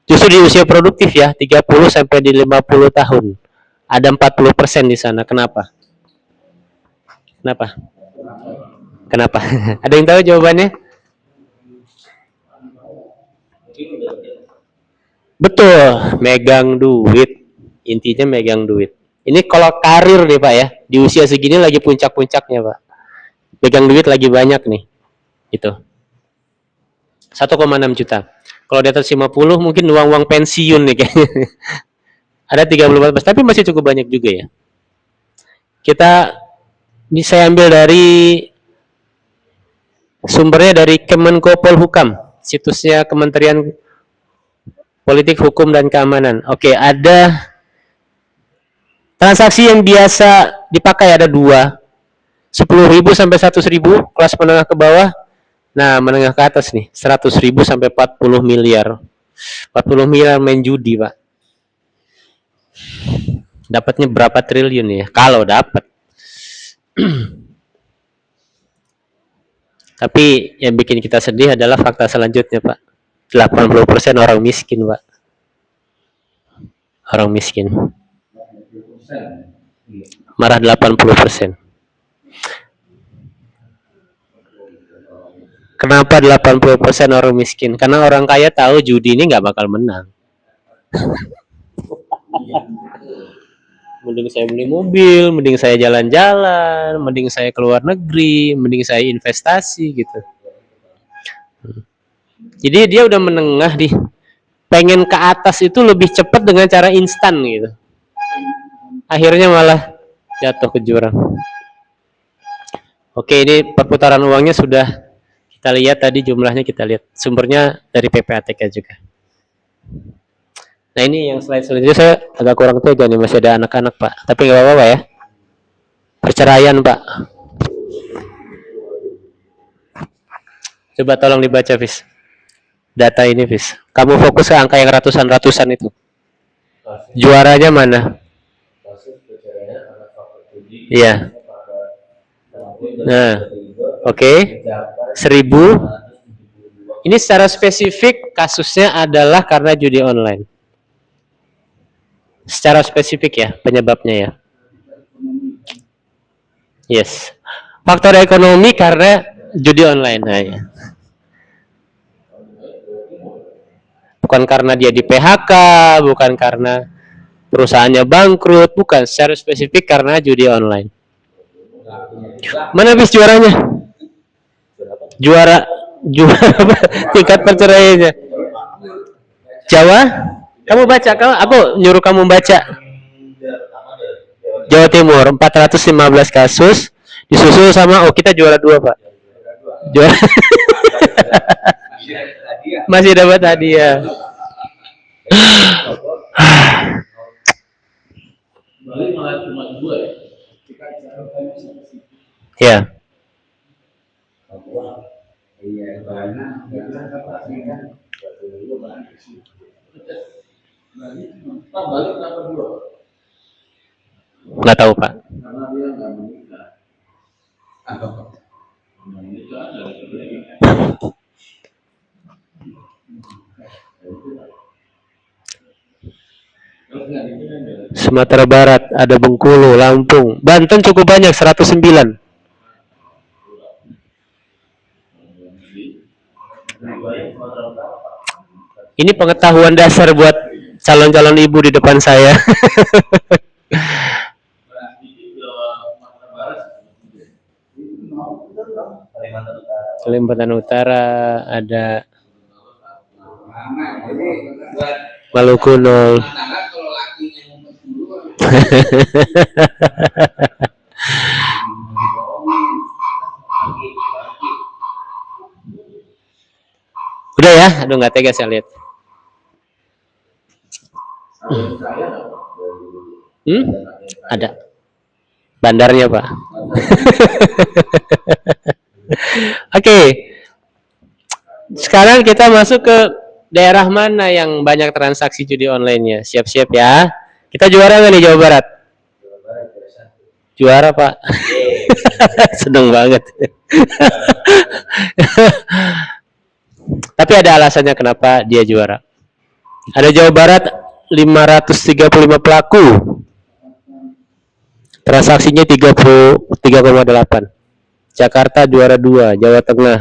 Justru di usia produktif ya, 30 sampai di 50 tahun. Ada 40% di sana. Kenapa? Kenapa? Kenapa? Ada yang tahu jawabannya? Betul, megang duit. Intinya megang duit. Ini kalau karir nih Pak ya, di usia segini lagi puncak-puncaknya Pak. Megang duit lagi banyak nih. Itu. 1,6 juta. Kalau di atas 50 mungkin uang-uang pensiun nih kayaknya. Ada 34, tapi masih cukup banyak juga ya. Saya ambil dari sumbernya dari Kemenko Polhukam, situsnya Kementerian Politik, Hukum, dan Keamanan. Oke, ada transaksi yang biasa dipakai ada dua. 10.000 sampai 100.000, kelas menengah ke bawah. Nah, menengah ke atas nih, 100.000 sampai 40 miliar. 40 miliar main judi, Pak. Dapatnya berapa triliun ya? Kalau dapat. Tapi yang bikin kita sedih adalah fakta selanjutnya, Pak. 80% orang miskin, Pak. Orang miskin. Marah 80%. Kenapa 80% orang miskin? Karena orang kaya tahu judi ini nggak bakal menang. Mending saya beli mobil, mending saya jalan-jalan, mending saya keluar negeri, mending saya investasi gitu. Jadi dia udah menengah di pengen ke atas itu lebih cepat dengan cara instan gitu. Akhirnya malah jatuh ke jurang. Oke, ini perputaran uangnya sudah kita lihat tadi, jumlahnya kita lihat. Sumbernya dari PPATK juga. Nah, ini yang slide selanjutnya saya agak kurang tega nih, masih ada anak-anak Pak. Tapi nggak apa-apa ya. Perceraian Pak. Coba tolong dibaca, Fis. Data ini, Fis. Kamu fokus ke angka yang ratusan-ratusan itu. Juaranya mana? Iya. Nah, oke. 1.000. Ini secara spesifik kasusnya adalah karena judi online. Secara spesifik ya penyebabnya ya. Yes. Faktor ekonomi karena judi online. Nah, ya. Bukan karena dia di PHK, bukan karena perusahaannya bangkrut, bukan. Secara spesifik karena judi online. Mana bis juaranya? Juara tingkat perceraiannya. Jawa? Kamu baca, aku nyuruh kamu baca. Jawa Timur 415 kasus, disusul sama kita juara 2 Pak. Juara. Masih dapat hadiah. Ya. Nggak tahu Pak. Sumatera Barat, ada Bengkulu, Lampung, Banten cukup banyak 109. Ini pengetahuan dasar buat calon-calon ibu di depan saya. Kalimantan Utara ada Maluku 0. Udah ya, aduh nggak tega saya lihat. Ada bandarnya Pak. Oke. Sekarang kita masuk ke daerah mana yang banyak transaksi judi online-nya. Siap-siap ya. Kita juara nggak nih Jawa Barat? Juara Pak. Seneng banget. Tapi ada alasannya kenapa dia juara. Ada Jawa Barat 535 pelaku. Transaksinya 33,8. Jakarta juara 2, Jawa Tengah.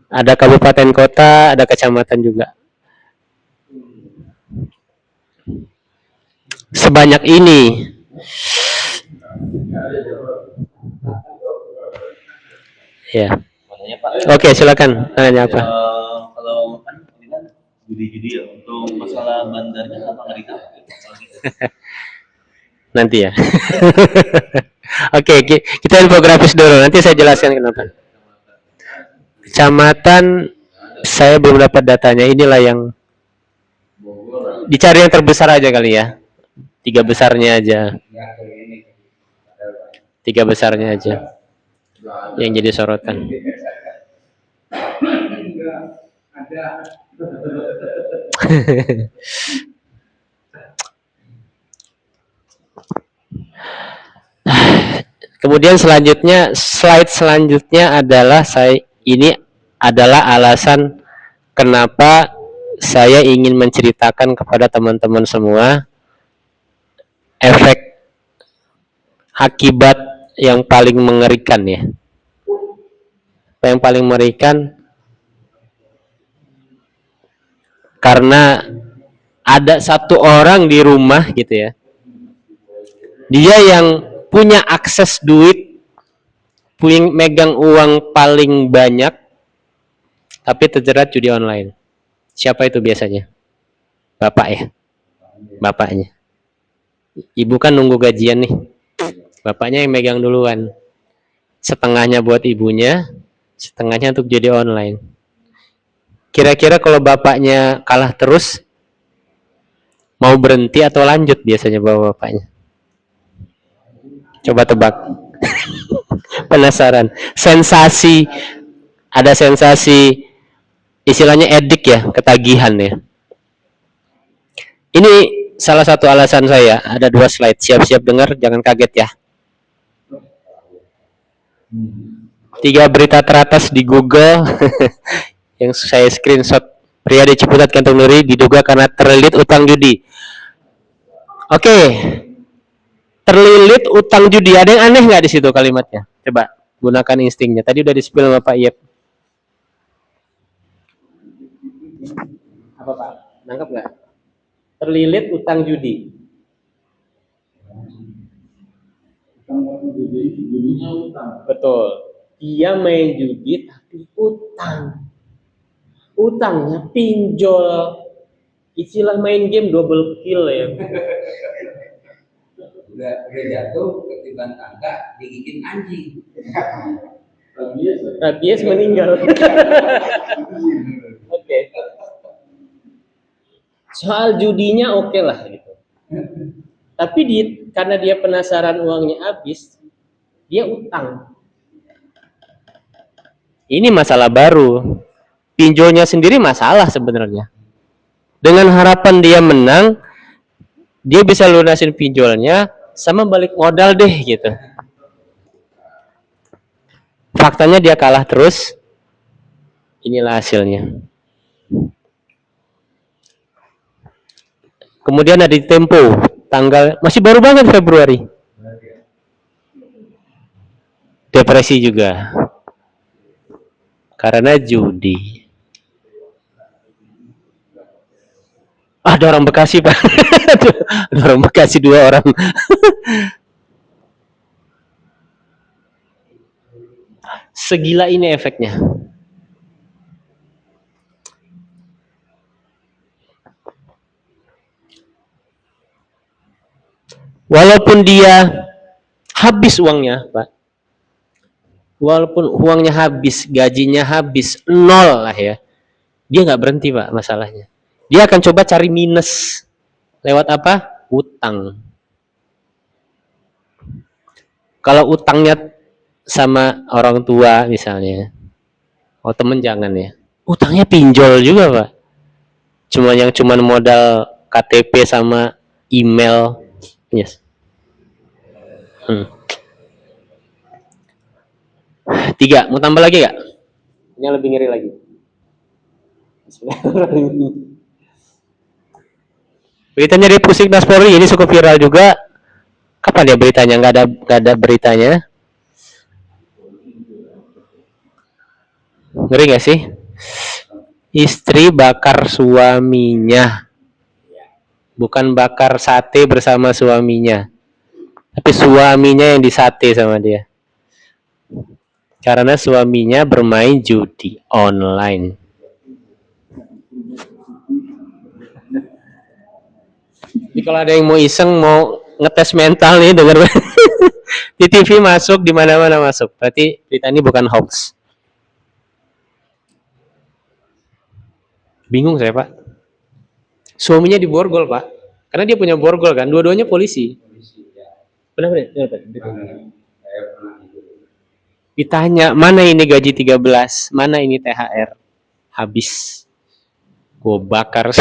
Ada kabupaten kota, ada kecamatan juga. Sebanyak ini. Ya. Oke, silakan. Tanya apa? Kalau kan ini kan judi-judi ya, untuk masalah bandarnya apa nggak ditangkap? Nanti ya. Oke, kita infografis dulu. Nanti saya jelaskan kenapa. Kecamatan saya belum dapat datanya. Inilah yang dicari yang terbesar aja kali ya. 3 besarnya aja. 3 besarnya aja yang jadi sorotan. Kemudian selanjutnya, slide selanjutnya adalah ini adalah alasan kenapa saya ingin menceritakan kepada teman-teman semua efek akibat yang paling mengerikan ya. Yang paling mengerikan karena ada satu orang di rumah gitu ya. Dia yang punya akses duit, punya megang uang paling banyak, tapi terjerat judi online. Siapa itu biasanya? Bapak ya? Bapaknya. Ibu kan nunggu gajian nih. Bapaknya yang megang duluan. Setengahnya buat ibunya, setengahnya untuk judi online. Kira-kira kalau bapaknya kalah terus, mau berhenti atau lanjut biasanya bapaknya? Coba tebak. Penasaran. Sensasi, ada sensasi, istilahnya edik ya, ketagihan ya. Ini salah satu alasan saya. Ada 2 slide. Siap-siap dengar, jangan kaget ya. 3 berita teratas di Google yang saya screenshot. Pria di Ciputat Kantung Nuri diduga karena terlilit utang judi. Oke. Terlilit utang judi. Ada yang aneh nggak di situ kalimatnya? Coba gunakan instingnya. Tadi udah di-spill sama Pak Iyep. Apa Pak? Nangkep nggak? Terlilit utang judi. Judinya utang. Betul. Dia main judi tapi utang. Utangnya pinjol. Istilah main game double kill ya. Udah jatuh ketiban tangga digigit anjing. Rabies meninggal. Oke. Soal judinya oke lah gitu. Tapi karena dia penasaran uangnya habis, dia utang. Ini masalah baru. Pinjolnya sendiri masalah sebenarnya. Dengan harapan dia menang, dia bisa lunasin pinjolnya sama balik modal deh gitu. Faktanya dia kalah terus. Inilah hasilnya. Kemudian ada di Tempo, tanggal masih baru banget Februari. Depresi juga. Karena judi. Ada orang Bekasi, Pak. Ada orang Bekasi 2 orang. Segila ini efeknya. Walaupun dia habis uangnya, Pak. Walaupun uangnya habis, gajinya habis, 0 lah ya. Dia nggak berhenti, Pak, masalahnya. Dia akan coba cari minus. Lewat apa? Utang. Kalau utangnya sama orang tua misalnya. Oh, temen jangan ya. Utangnya pinjol juga, Pak. Cuma modal KTP sama email. Yes. 3, mau tambah lagi gak? Ini yang lebih ngeri lagi. Bismillahirrahmanirrahim. Beritanya di Pusiknas Polri ini cukup viral juga. Kapan ya beritanya? Nggak ada beritanya. Ngeri nggak sih? Istri bakar suaminya. Bukan bakar sate bersama suaminya, tapi suaminya yang disate sama dia. Karena suaminya bermain judi online. Jadi kalau ada yang mau iseng, mau ngetes mental nih, denger di TV masuk, di mana-mana masuk. Berarti berita ini bukan hoax. Bingung saya, Pak. Suaminya diborgol, Pak. Karena dia punya borgol kan, dua-duanya polisi. Benar. Ditanya, mana ini gaji 13, mana ini THR? Habis. Gue bakar.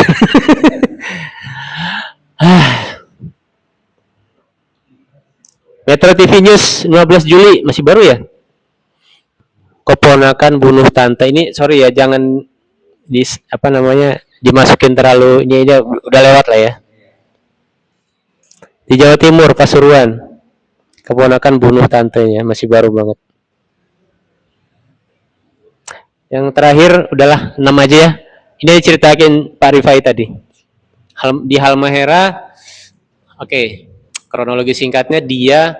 Metro TV News 15 Juli, masih baru ya? Keponakan bunuh tante. Ini sorry ya, jangan dimasukin terlalu ini aja, udah lewat lah ya. Di Jawa Timur, Pasuruan, keponakan bunuh tantenya, masih baru banget. Yang terakhir udahlah 6 aja ya. Ini diceritakin Pak Rifai tadi. Di Halmahera, oke, kronologi singkatnya dia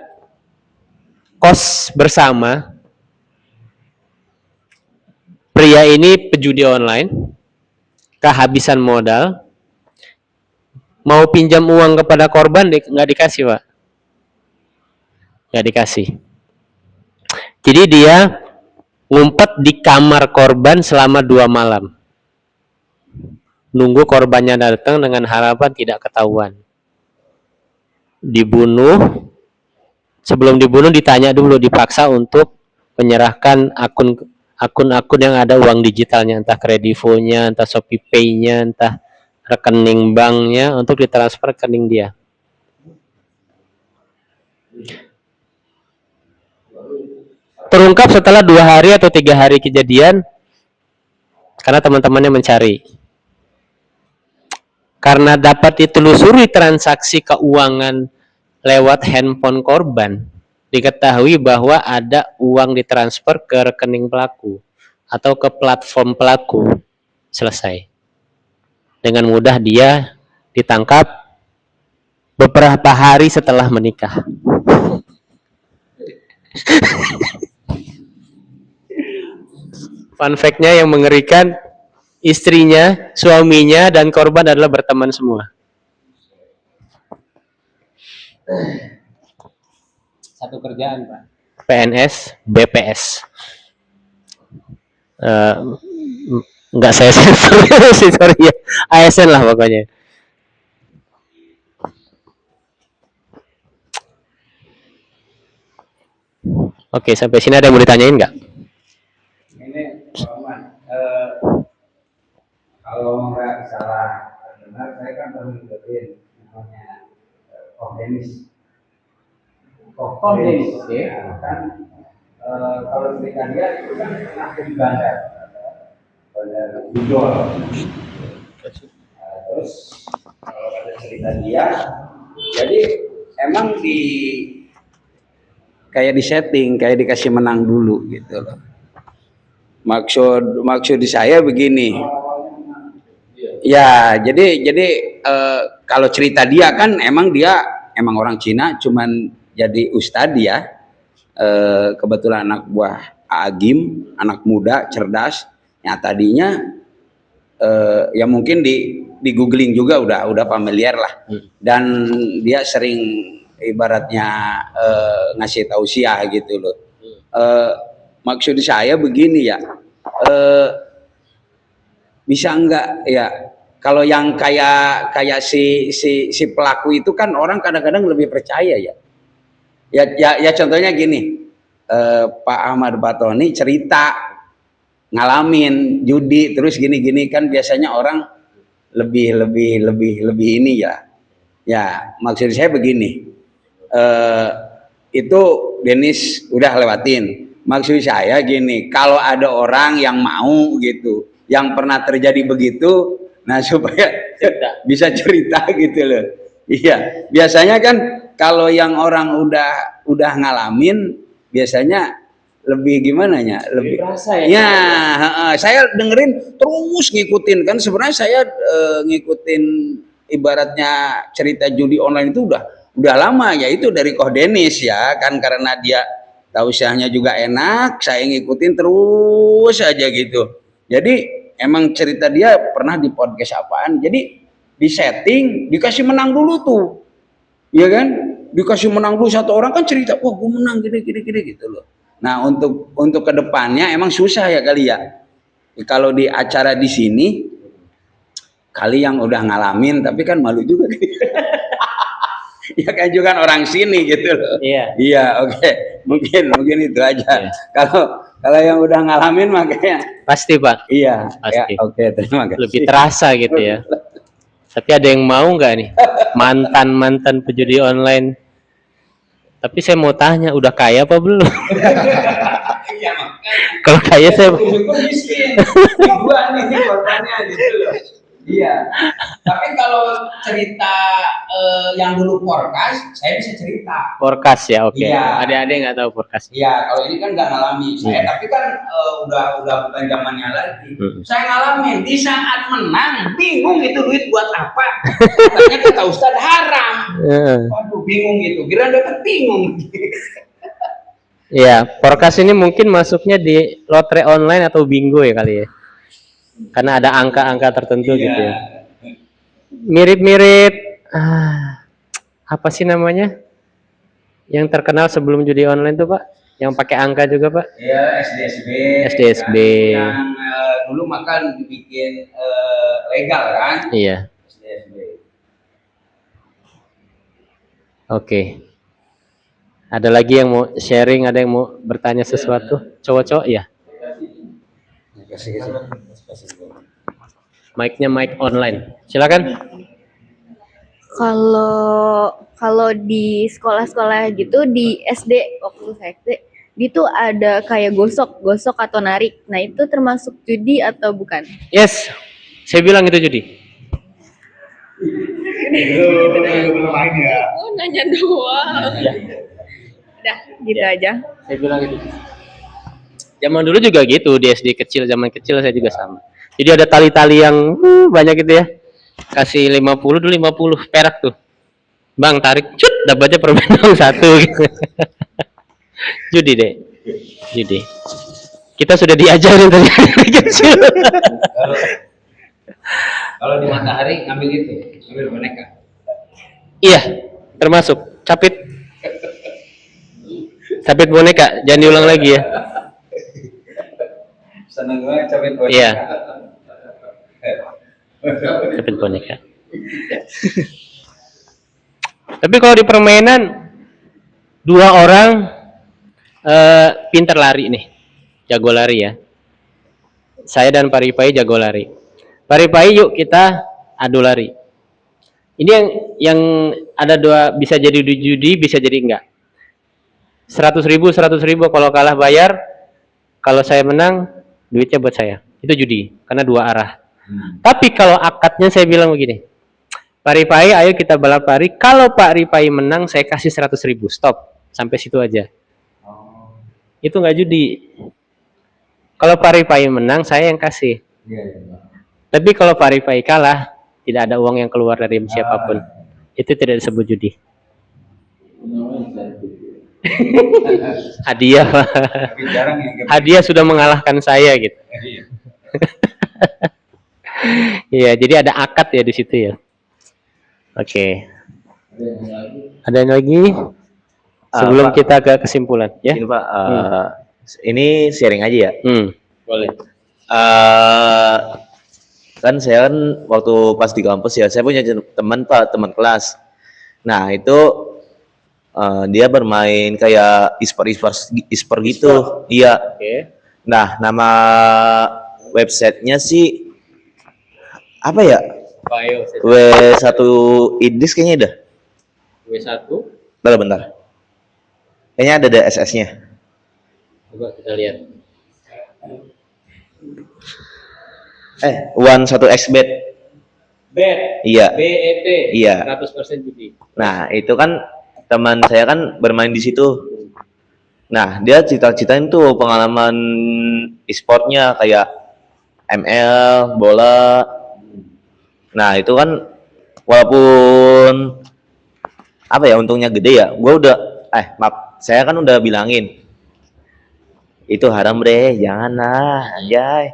kos bersama. Pria ini pejudi online, kehabisan modal, mau pinjam uang kepada korban, nggak dikasih, Pak. Nggak dikasih. Jadi dia ngumpet di kamar korban selama 2 malam. Nunggu korbannya datang dengan harapan tidak ketahuan. Dibunuh. Sebelum dibunuh ditanya dulu, dipaksa untuk menyerahkan akun-akun yang ada uang digitalnya, entah Kredivo-nya, entah Shopee Pay-nya, entah rekening banknya, untuk ditransfer ke rekening dia. Terungkap setelah 2 hari atau 3 hari kejadian, karena teman-temannya mencari. Karena dapat ditelusuri transaksi keuangan lewat handphone korban, diketahui bahwa ada uang ditransfer ke rekening pelaku atau ke platform pelaku. Selesai. Dengan mudah dia ditangkap beberapa hari setelah menikah. Fun fact-nya yang mengerikan, istrinya, suaminya, dan korban adalah berteman semua. Satu kerjaan, Pak. PNS, BPS. Enggak saya sorry ya. ASN lah pokoknya. Oke, sampai sini ada yang mau ditanyain nggak? Ini Pak Oman, kalau nggak salah dengar, saya kan pernah ngikutin namanya Om Denis. Om Denis, kan kalau cerita dia itu kan pernah di bandar Bujol. Terus kalau ada cerita dia, jadi emang kayak di setting, kayak dikasih menang dulu gitu loh. Maksud saya begini. Ya, jadi kalau cerita dia kan emang orang Cina, cuman jadi ustadz ya. Kebetulan anak buah Agim, anak muda, cerdas. Yang tadinya ya mungkin di googling juga udah familiar lah. Dan dia sering ibaratnya ngasih tausiah gitu loh. Maksud saya begini ya, bisa enggak ya, kalau yang kayak si pelaku itu kan orang kadang-kadang lebih percaya ya. Ya contohnya gini, Pak Ahmad Batoni cerita ngalamin judi terus gini-gini, kan biasanya orang lebih ini ya. Ya maksud saya begini, itu Denis udah lewatin. maksud saya gini, kalau ada orang yang mau gitu, yang pernah terjadi begitu, nah supaya bisa cerita gitu loh. Iya, biasanya kan kalau yang orang udah ngalamin, biasanya lebih gimana ya? Lebih berasa ya. Ya, saya dengerin terus ngikutin kan. Sebenarnya saya ngikutin ibaratnya cerita judi online itu udah lama ya, itu dari Koh Denis ya kan, karena dia tausiahnya juga enak, saya ngikutin terus aja gitu. Jadi emang cerita dia pernah di podcast apaan, jadi di setting dikasih menang dulu tuh, ya kan, dikasih menang dulu satu orang kan cerita, wah gue menang gini gitu loh. Nah untuk kedepannya emang susah ya kali ya, kalau di acara di sini kali yang udah ngalamin, tapi kan malu juga ya kan juga orang sini gitu loh. Iya, oke. Mungkin itu aja. Kalau yang udah ngalamin makanya Pasti Pak. iya, Pasti. ya, oke, terima kasih. Lebih terasa gitu ya. Tapi ada yang mau nggak nih mantan pejudi online? Tapi saya mau tanya, udah kaya apa belum? Iya, makanya. Kalau kaya saya Miskin. Gua nih korbannya gitu loh. Iya. Tapi kalau cerita yang dulu podcast, saya bisa cerita. forecast ya, oke. Iya. Adik-adik nggak tahu forecast. Iya, kalau ini kan nggak ngalami. Saya tapi kan udah bukan zamannya lagi. Saya ngalamin di saat menang, bingung itu duit buat apa? Katanya kata Ustadz haram. Waduh, bingung gitu. Kira dapat bingung. Iya, forecast ini mungkin masuknya di lotre online atau bingo ya kali ya. Karena ada angka-angka tertentu gitu ya. Mirip-mirip apa sih namanya? Yang terkenal sebelum judi online tuh Pak? Yang pakai angka juga Pak? Ya, SDSB. SDSB. Yang dulu makan dibikin legal kan? Iya. SDSB. Oke. Ada lagi yang mau sharing, ada yang mau bertanya sesuatu? Cowok-cowok ya? Mic-nya mic online. Silakan. Kalau di sekolah-sekolah gitu di SD, waktu saya SD itu ada kayak gosok atau narik. Nah, itu termasuk judi atau bukan? Yes. Saya bilang itu judi. Oh, nanya doang. Udah, gitu aja. Saya bilang itu. Zaman dulu juga gitu, di SD kecil, zaman kecil saya juga sama. Jadi ada tali-tali yang banyak gitu ya. Kasih 50 dulu 50 perak tuh. Bang tarik, cut, dapatnya permen doang satu gitu. Judi deh. Judi. Kita sudah diajarin dari kecil. Kalau di matahari ngambil itu, ngambil boneka. Iya, termasuk capit. Capit boneka, jangan diulang lagi ya. Seneng banget capit boneka. Iya. Capit boneka. Tapi kalau di permainan dua orang pintar lari nih, jago lari ya. Saya dan Pak Ripai jago lari. Pak Ripai, yuk kita adu lari. Ini yang ada dua, bisa jadi judi, bisa jadi enggak. 100.000 kalau kalah bayar, kalau saya menang duitnya buat saya. Itu judi karena dua arah. Tapi kalau akadnya saya bilang begini, Pak Ripai, ayo kita balap lari. Kalau Pak Ripai menang, saya kasih 100.000. Stop, sampai situ aja. Itu nggak judi. Kalau Pak Ripai menang, saya yang kasih. Tapi kalau Pak Ripai kalah, tidak ada uang yang keluar dari siapapun. Itu tidak disebut judi. Hadiah, Pak. Hadiah sudah mengalahkan saya gitu. Iya, jadi ada akad ya di situ ya. Oke. Ada yang lagi? Sebelum Pak, kita ke kesimpulan, ya. ini Pak, ini sharing aja ya. Boleh. Kan saya kan waktu pas di kampus ya, saya punya teman Pak, teman kelas. Nah itu dia bermain kayak e-sport gitu. Iya. Nah nama websitenya sih apa ya? W1 Idris kayaknya ada. W1. Bentar. Kayaknya ada DSS-nya. Coba kita lihat. One 1xbet. Bet. Iya. BET. Iya. 100% judi. Nah, itu kan teman saya kan bermain di situ. Nah, dia cita-citain tuh pengalaman e-sportnya kayak ML, bola. Nah, itu kan walaupun apa ya, untungnya gede ya. Gua udah maaf, saya kan udah bilangin. Itu haram, Bre. Janganlah, anjay.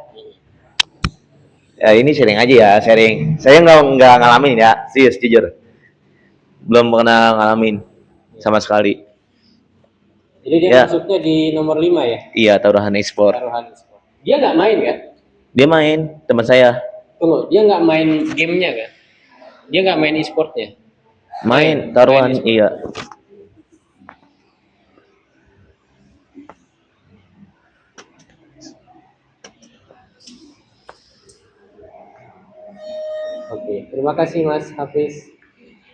Ya, ini sharing aja ya, sharing. Saya nggak ngalamin ya, serius jujur. Belum pernah ngalamin sama sekali. Jadi dia Ya. masuknya di nomor 5 ya? Iya, taruhan e-sport. Taruhan e-sport. Dia nggak main kan? Dia main, teman saya. Tunggu, dia nggak main gamenya kan? Dia nggak main e-sportnya? Main taruhan, e-sport. iya. Oke, terima kasih Mas Hafiz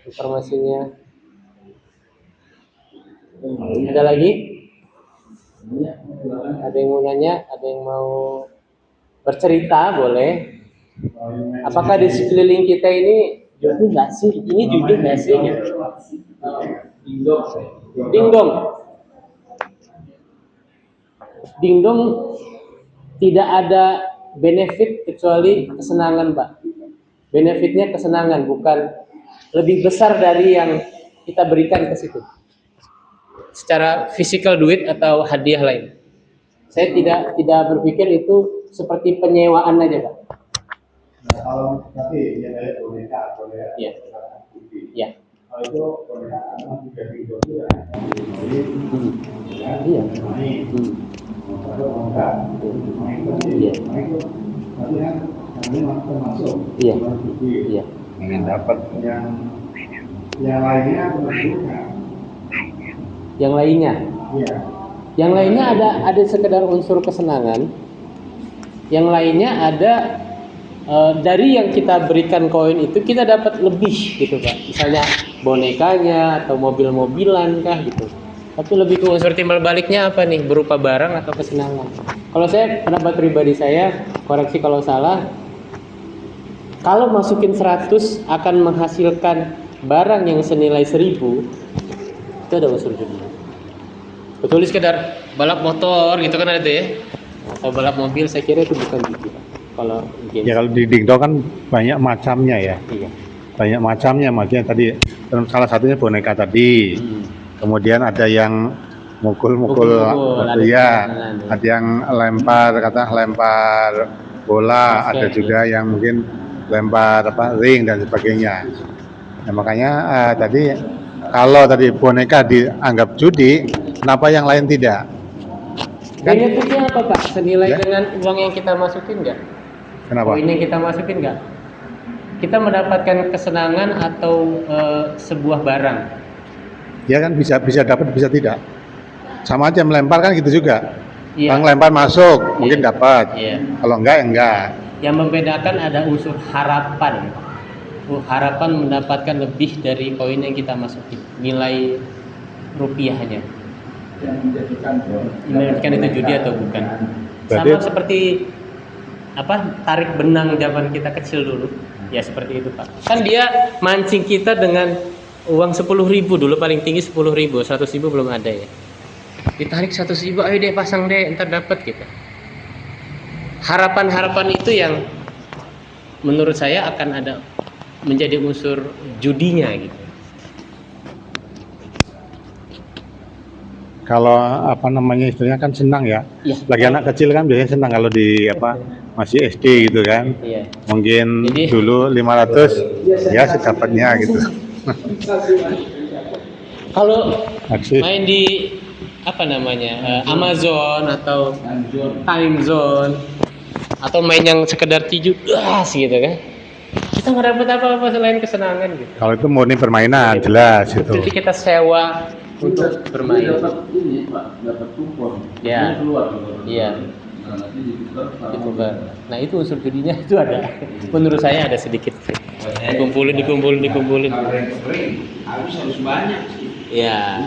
informasinya. Ada lagi? Ada yang mau nanya? Ada yang mau bercerita? Boleh. Apakah di sekeliling kita ini judi nggak sih? Ini judi nggak sih? Dingdong. Dingdong tidak ada benefit kecuali kesenangan, Pak. Benefitnya kesenangan, bukan lebih besar dari yang kita berikan ke situ. Secara fisikal duit atau hadiah lain. Saya tidak berpikir itu seperti penyewaan aja, Pak. Nah, kalau tapi ya kayak boneka, Iya. Iya. kalau itu boneka juga itu ya. Iya. Main. Kalau enggak, main Iya. main itu tapi kan ini masuk. Iya. Iya. Ingin dapat Yang lainnya bukan. Yang lainnya. Iya. Yang lainnya ada sekedar unsur kesenangan. Yang lainnya ada dari yang kita berikan koin itu kita dapat lebih gitu Pak. Misalnya bonekanya atau mobil-mobilan kah gitu. Tapi lebih ke unsur timbal baliknya apa nih? Berupa barang atau kesenangan. Kalau saya, pendapat pribadi saya, koreksi kalau salah, kalau masukin 100 akan menghasilkan barang yang senilai 1000, itu ada unsur judi. Kecuali sekedar balap motor gitu kan ada ya, atau balap mobil, saya kira itu bukan judi. Kalau game. Ya kalau di Dingdong kan banyak macamnya ya. Iya. Banyak macamnya, maksudnya tadi salah satunya boneka tadi. Kemudian ada yang mukul-mukul, ya, ada yang lempar bola, ada juga yang mungkin lempar ring dan sebagainya. Nah, makanya tadi kalau tadi boneka dianggap judi, kenapa yang lain tidak? Benefitnya apa Pak? Senilai Ya. dengan uang yang kita masukin nggak? Kenapa? Koin yang kita masukin nggak? Kita mendapatkan kesenangan atau sebuah barang? Ya kan bisa dapat, bisa tidak. Sama aja melempar kan gitu juga. Iya. Kalau lempar masuk, mungkin dapat. Iya. Kalau enggak, ya enggak. Yang membedakan ada unsur harapan. Harapan mendapatkan lebih dari koin yang kita masukin. Nilai rupiahnya. Yang menjadikan itu judi atau bukan? Sama Berarti- seperti tarik benang zaman kita kecil dulu. Ya seperti itu Pak. Kan dia mancing kita dengan uang 10.000 dulu, paling tinggi 10.000, 100.000 belum ada ya. Ditarik 100.000, ayo deh pasang deh, ntar dapat gitu. Harapan-harapan itu yang menurut saya akan ada menjadi unsur judinya gitu. Kalau istilahnya kan senang ya. Iya. Lagi anak kecil kan biasanya senang kalau di masih SD gitu kan. Iya. Mungkin Jadi- dulu 500 ya sedapatnya gitu. Kalau Maksud main di Amazon atau Time Zone atau main yang sekedar tiju gitu kan, kita nggak dapat apa-apa selain kesenangan gitu. kalau itu murni permainan jelas itu. Jadi kita sewa untuk bermain. ini Pak, dapat kupon. Ya. Ini keluar. Iya. Nah, nanti ditukar sama- Ditukar. Nah itu unsur judinya itu ada. Menurut saya ada sedikit. Dikumpulin. Kalau yang sering harus banyak sih. Ya.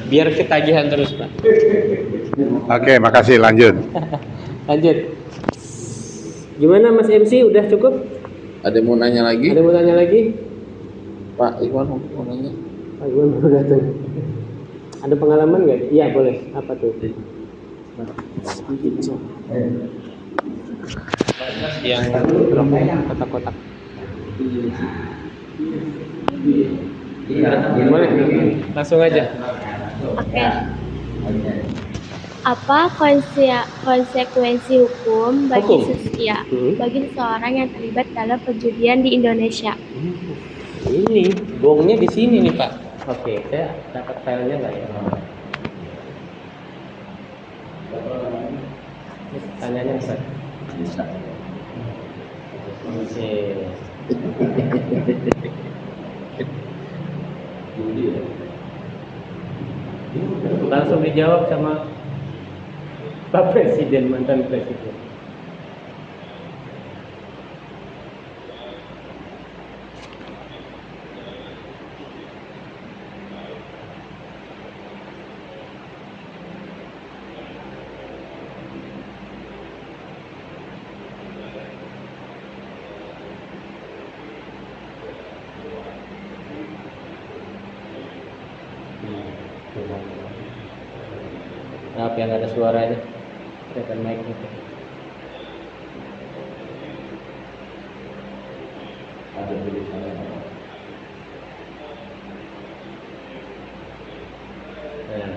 Biar ketagihan terus, Pak. Oke, makasih. Lanjut. Lanjut. Gimana Mas MC? Udah cukup? Ada yang mau nanya lagi? Ada yang mau tanya lagi? Pak Iwan mau nanya? Pak Iwan baru datang. Ada pengalaman nggak? Iya boleh. Apa tuh? Yang kotak-kotak. Boleh. Langsung aja. Oke. Apa konsekuensi hukum bagi bagi seseorang yang terlibat dalam perjudian di Indonesia? Ini gongnya di sini nih Pak. Oke, saya dapat filenya nggak ya? Tanyanya bisa. Oke. Langsung dijawab sama Pak Presiden, mantan Presiden. Maaf yang ada suaranya. Tekan mic itu. Ada tulisannya. Nah.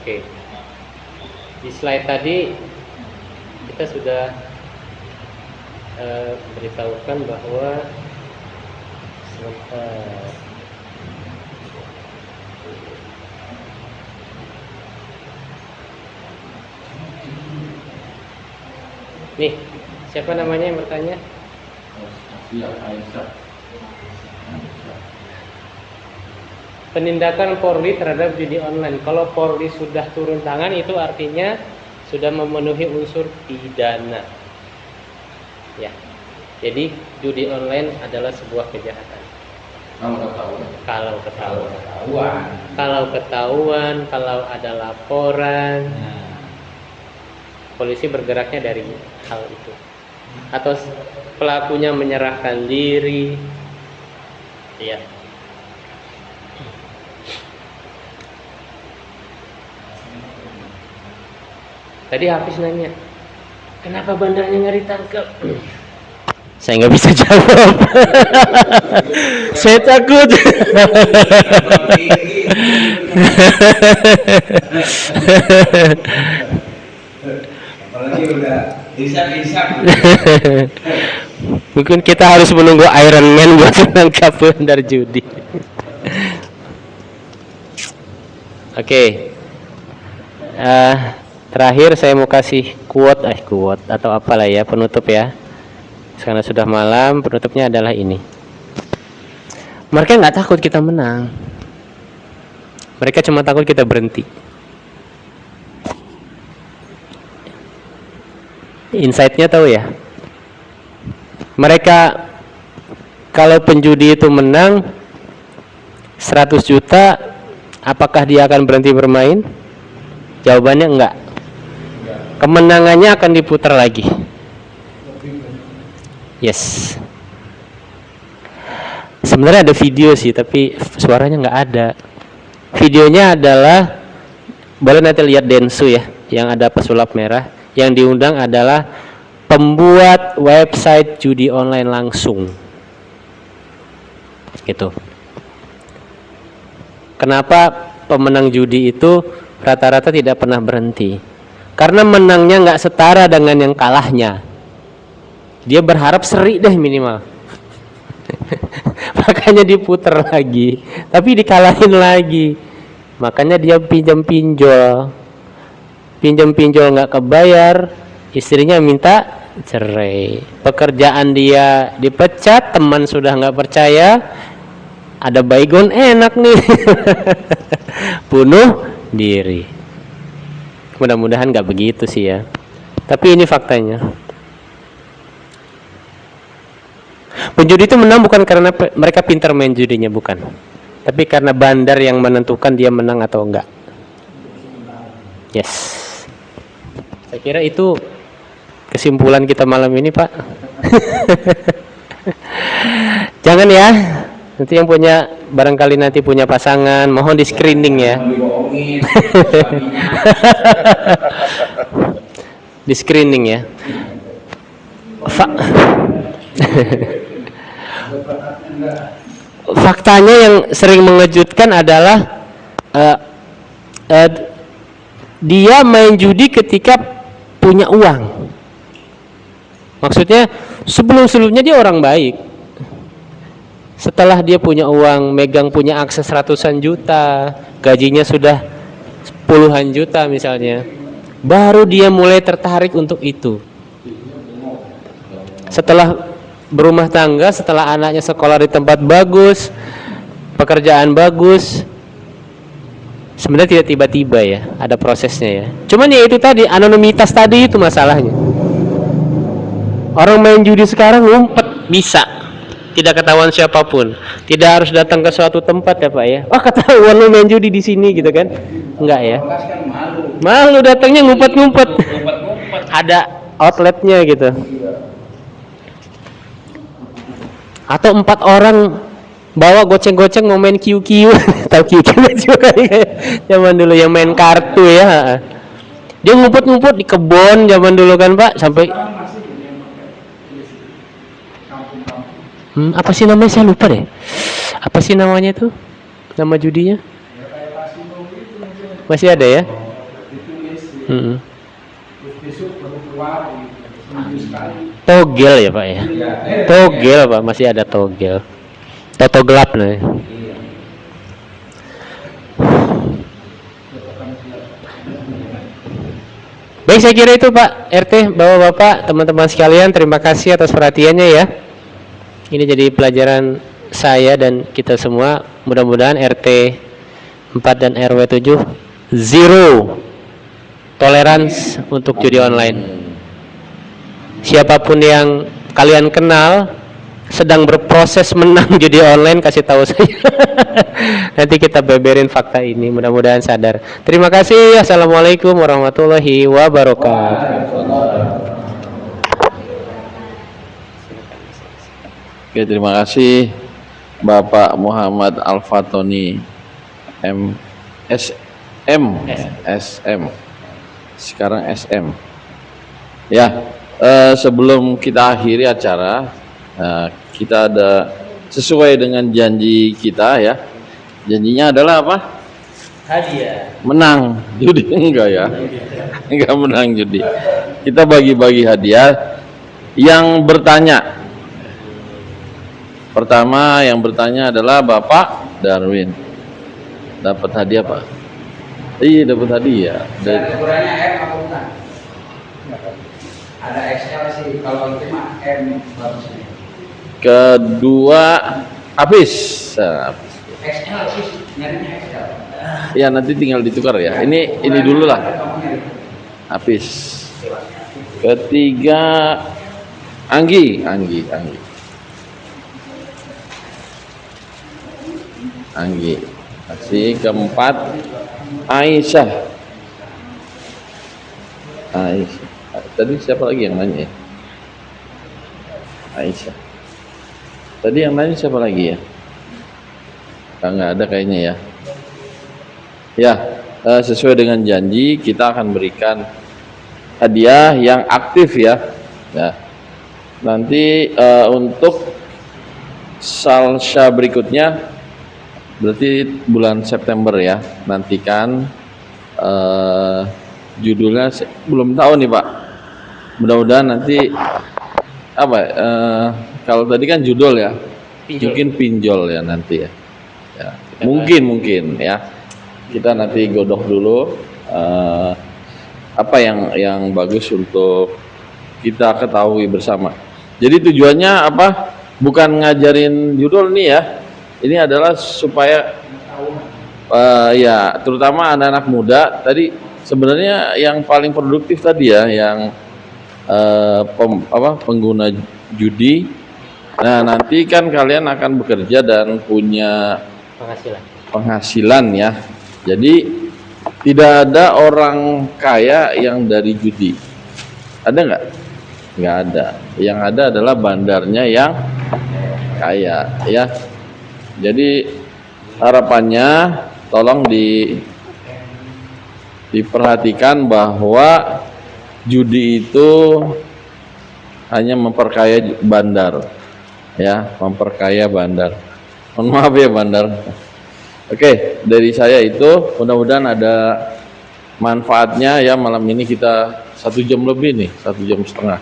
Oke. Di slide tadi kita sudah beritahukan bahwa nih, siapa namanya yang bertanya? Penindakan Polri terhadap judi online. Kalau Polri sudah turun tangan, itu artinya sudah memenuhi unsur pidana. Ya. Jadi judi online adalah sebuah kejahatan. Kalau ketahuan, kalau ada laporan, polisi bergeraknya dari hal itu. Atau pelakunya menyerahkan diri. Ya. Tadi Hafiz nanya, kenapa bandarnya nggak ditangkap? Saya nggak bisa jawab. Saya takut. Mungkin kita harus menunggu Iron Man buat menangkap bandar judi. Oke. Terakhir saya mau kasih quote atau apalah ya, penutup ya. Karena sudah malam, penutupnya adalah ini. Mereka nggak takut kita menang. Mereka cuma takut kita berhenti. Insight-nya tahu ya? Mereka kalau penjudi itu menang 100 juta, apakah dia akan berhenti bermain? Jawabannya enggak. Kemenangannya akan diputar lagi. Yes. Sebenarnya ada video sih, tapi suaranya nggak ada. Videonya adalah, boleh nanti lihat Densu ya. yang ada pesulap merah. Yang diundang adalah pembuat website judi online langsung. Gitu. Kenapa pemenang judi itu rata-rata tidak pernah berhenti? Karena menangnya nggak setara dengan yang kalahnya. Dia berharap seri deh minimal. Makanya diputer lagi, tapi dikalahin lagi. Makanya dia pinjam-pinjol nggak kebayar, istrinya minta cerai. Pekerjaan dia dipecat, teman sudah nggak percaya, ada baygon enak nih. Bunuh diri. Mudah-mudahan nggak begitu sih ya, tapi ini faktanya. Penjudi itu menang bukan karena mereka pintar main judinya, bukan, tapi karena bandar yang menentukan dia menang atau enggak. Yes, saya kira itu kesimpulan kita malam ini, Pak. Jangan ya, nanti yang punya, barangkali nanti punya pasangan, mohon di screening ya. Di screening ya. Faktanya yang sering mengejutkan adalah dia main judi ketika punya uang. Maksudnya sebelum-sebelumnya dia orang baik. Setelah dia punya uang, megang punya akses ratusan juta, gajinya sudah puluhan juta misalnya, baru dia mulai tertarik untuk itu. Setelah berumah tangga, setelah anaknya sekolah di tempat bagus, pekerjaan bagus, sebenarnya tidak tiba-tiba ya, ada prosesnya ya. Cuman ya itu tadi, anonimitas tadi itu masalahnya. Orang main judi sekarang ngumpet bisa, tidak ketahuan siapapun, tidak harus datang ke suatu tempat ya Pak ya. Oh ketahuan lu main judi di sini gitu kan? Enggak ya? Malu datangnya ngumpet-ngumpet. Ada outletnya gitu. Atau 4 orang bawa goceng-goceng mau main QQ. Tahu QQ juga zaman dulu yang main kartu ya. Dia ngumpet-ngumpet di kebun zaman dulu kan Pak, sampai apa sih namanya, saya lupa deh. Apa sih namanya tuh? Nama judinya? Masih ada ya? Togel ya Pak ya? Togel Pak, masih ada togel. Toto gelap nih. Baik, saya kira itu Pak RT, Bapak-bapak, teman-teman sekalian, terima kasih atas perhatiannya ya. Ini jadi pelajaran saya dan kita semua. Mudah-mudahan RT 4 dan RW 7 zero tolerance untuk judi online. Siapapun yang kalian kenal sedang berproses menang judi online, kasih tahu saya. Nanti kita beberin fakta ini, mudah-mudahan sadar. Terima kasih. Assalamualaikum warahmatullahi wabarakatuh. Oke, terima kasih Bapak Muhammad Al-Fatoni SM. Sekarang SM. Ya, sebelum kita akhiri acara, kita ada sesuai dengan janji kita ya. Janjinya adalah apa? Hadiah. Menang judi enggak ya? Enggak menang judi. Kita bagi-bagi hadiah. Yang bertanya, pertama yang bertanya adalah Bapak Darwin. Dapat hadiah Pak? Iya, dapat hadiah. Ukurannya M apa bukan? Ada XL sih, kalau itu mah M bagusnya. Kedua habis. XL sih, nyarinya XL. Ya nanti tinggal ditukar ya. Ini dulu lah. Habis. Ketiga Anggi. Kasih. Keempat Aisyah. Tadi siapa lagi yang nanya? Aisyah. Tadi yang nanya siapa lagi ya? Nggak ada kayaknya ya. Ya, sesuai dengan janji kita akan berikan hadiah yang aktif ya. Ya. Nanti untuk salsa berikutnya berarti bulan September ya. Nantikan judulnya belum tahu nih Pak. Mudah-mudahan nanti apa? Kalau tadi kan judul ya, mungkin pinjol ya nanti ya. Ya. Mungkin ya. Kita nanti godok dulu apa yang bagus untuk kita ketahui bersama. Jadi tujuannya apa? Bukan ngajarin judul nih ya. Ini adalah supaya ya terutama anak-anak muda tadi sebenarnya yang paling produktif tadi ya yang pengguna judi. Nah, nanti kan kalian akan bekerja dan punya penghasilan ya. Jadi tidak ada orang kaya yang dari judi. Ada nggak? Nggak ada. Yang ada adalah bandarnya yang kaya ya. Jadi harapannya tolong diperhatikan bahwa judi itu hanya memperkaya bandar ya, memperkaya bandar. Mohon maaf ya bandar. Oke, dari saya itu mudah-mudahan ada manfaatnya ya. Malam ini kita 1 jam lebih nih, 1 jam setengah.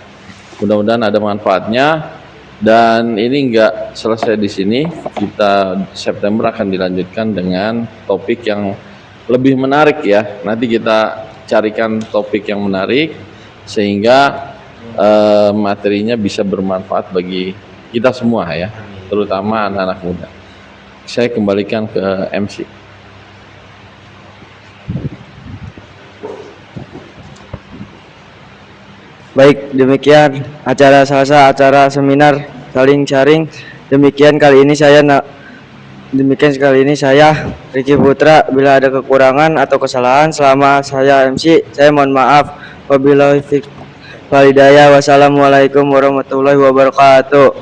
Mudah-mudahan ada manfaatnya dan ini enggak selesai di sini. Kita September akan dilanjutkan dengan topik yang lebih menarik ya. Nanti kita carikan topik yang menarik sehingga materinya bisa bermanfaat bagi kita semua ya, terutama anak-anak muda. Saya kembalikan ke MC. Baik, demikian acara salsa, acara seminar saling sharing. Demikian sekali ini saya Riki Putra. Bila ada kekurangan atau kesalahan selama saya MC, saya mohon maaf. Wabillahi taufiq wal hidayah. Wassalamualaikum warahmatullahi wabarakatuh.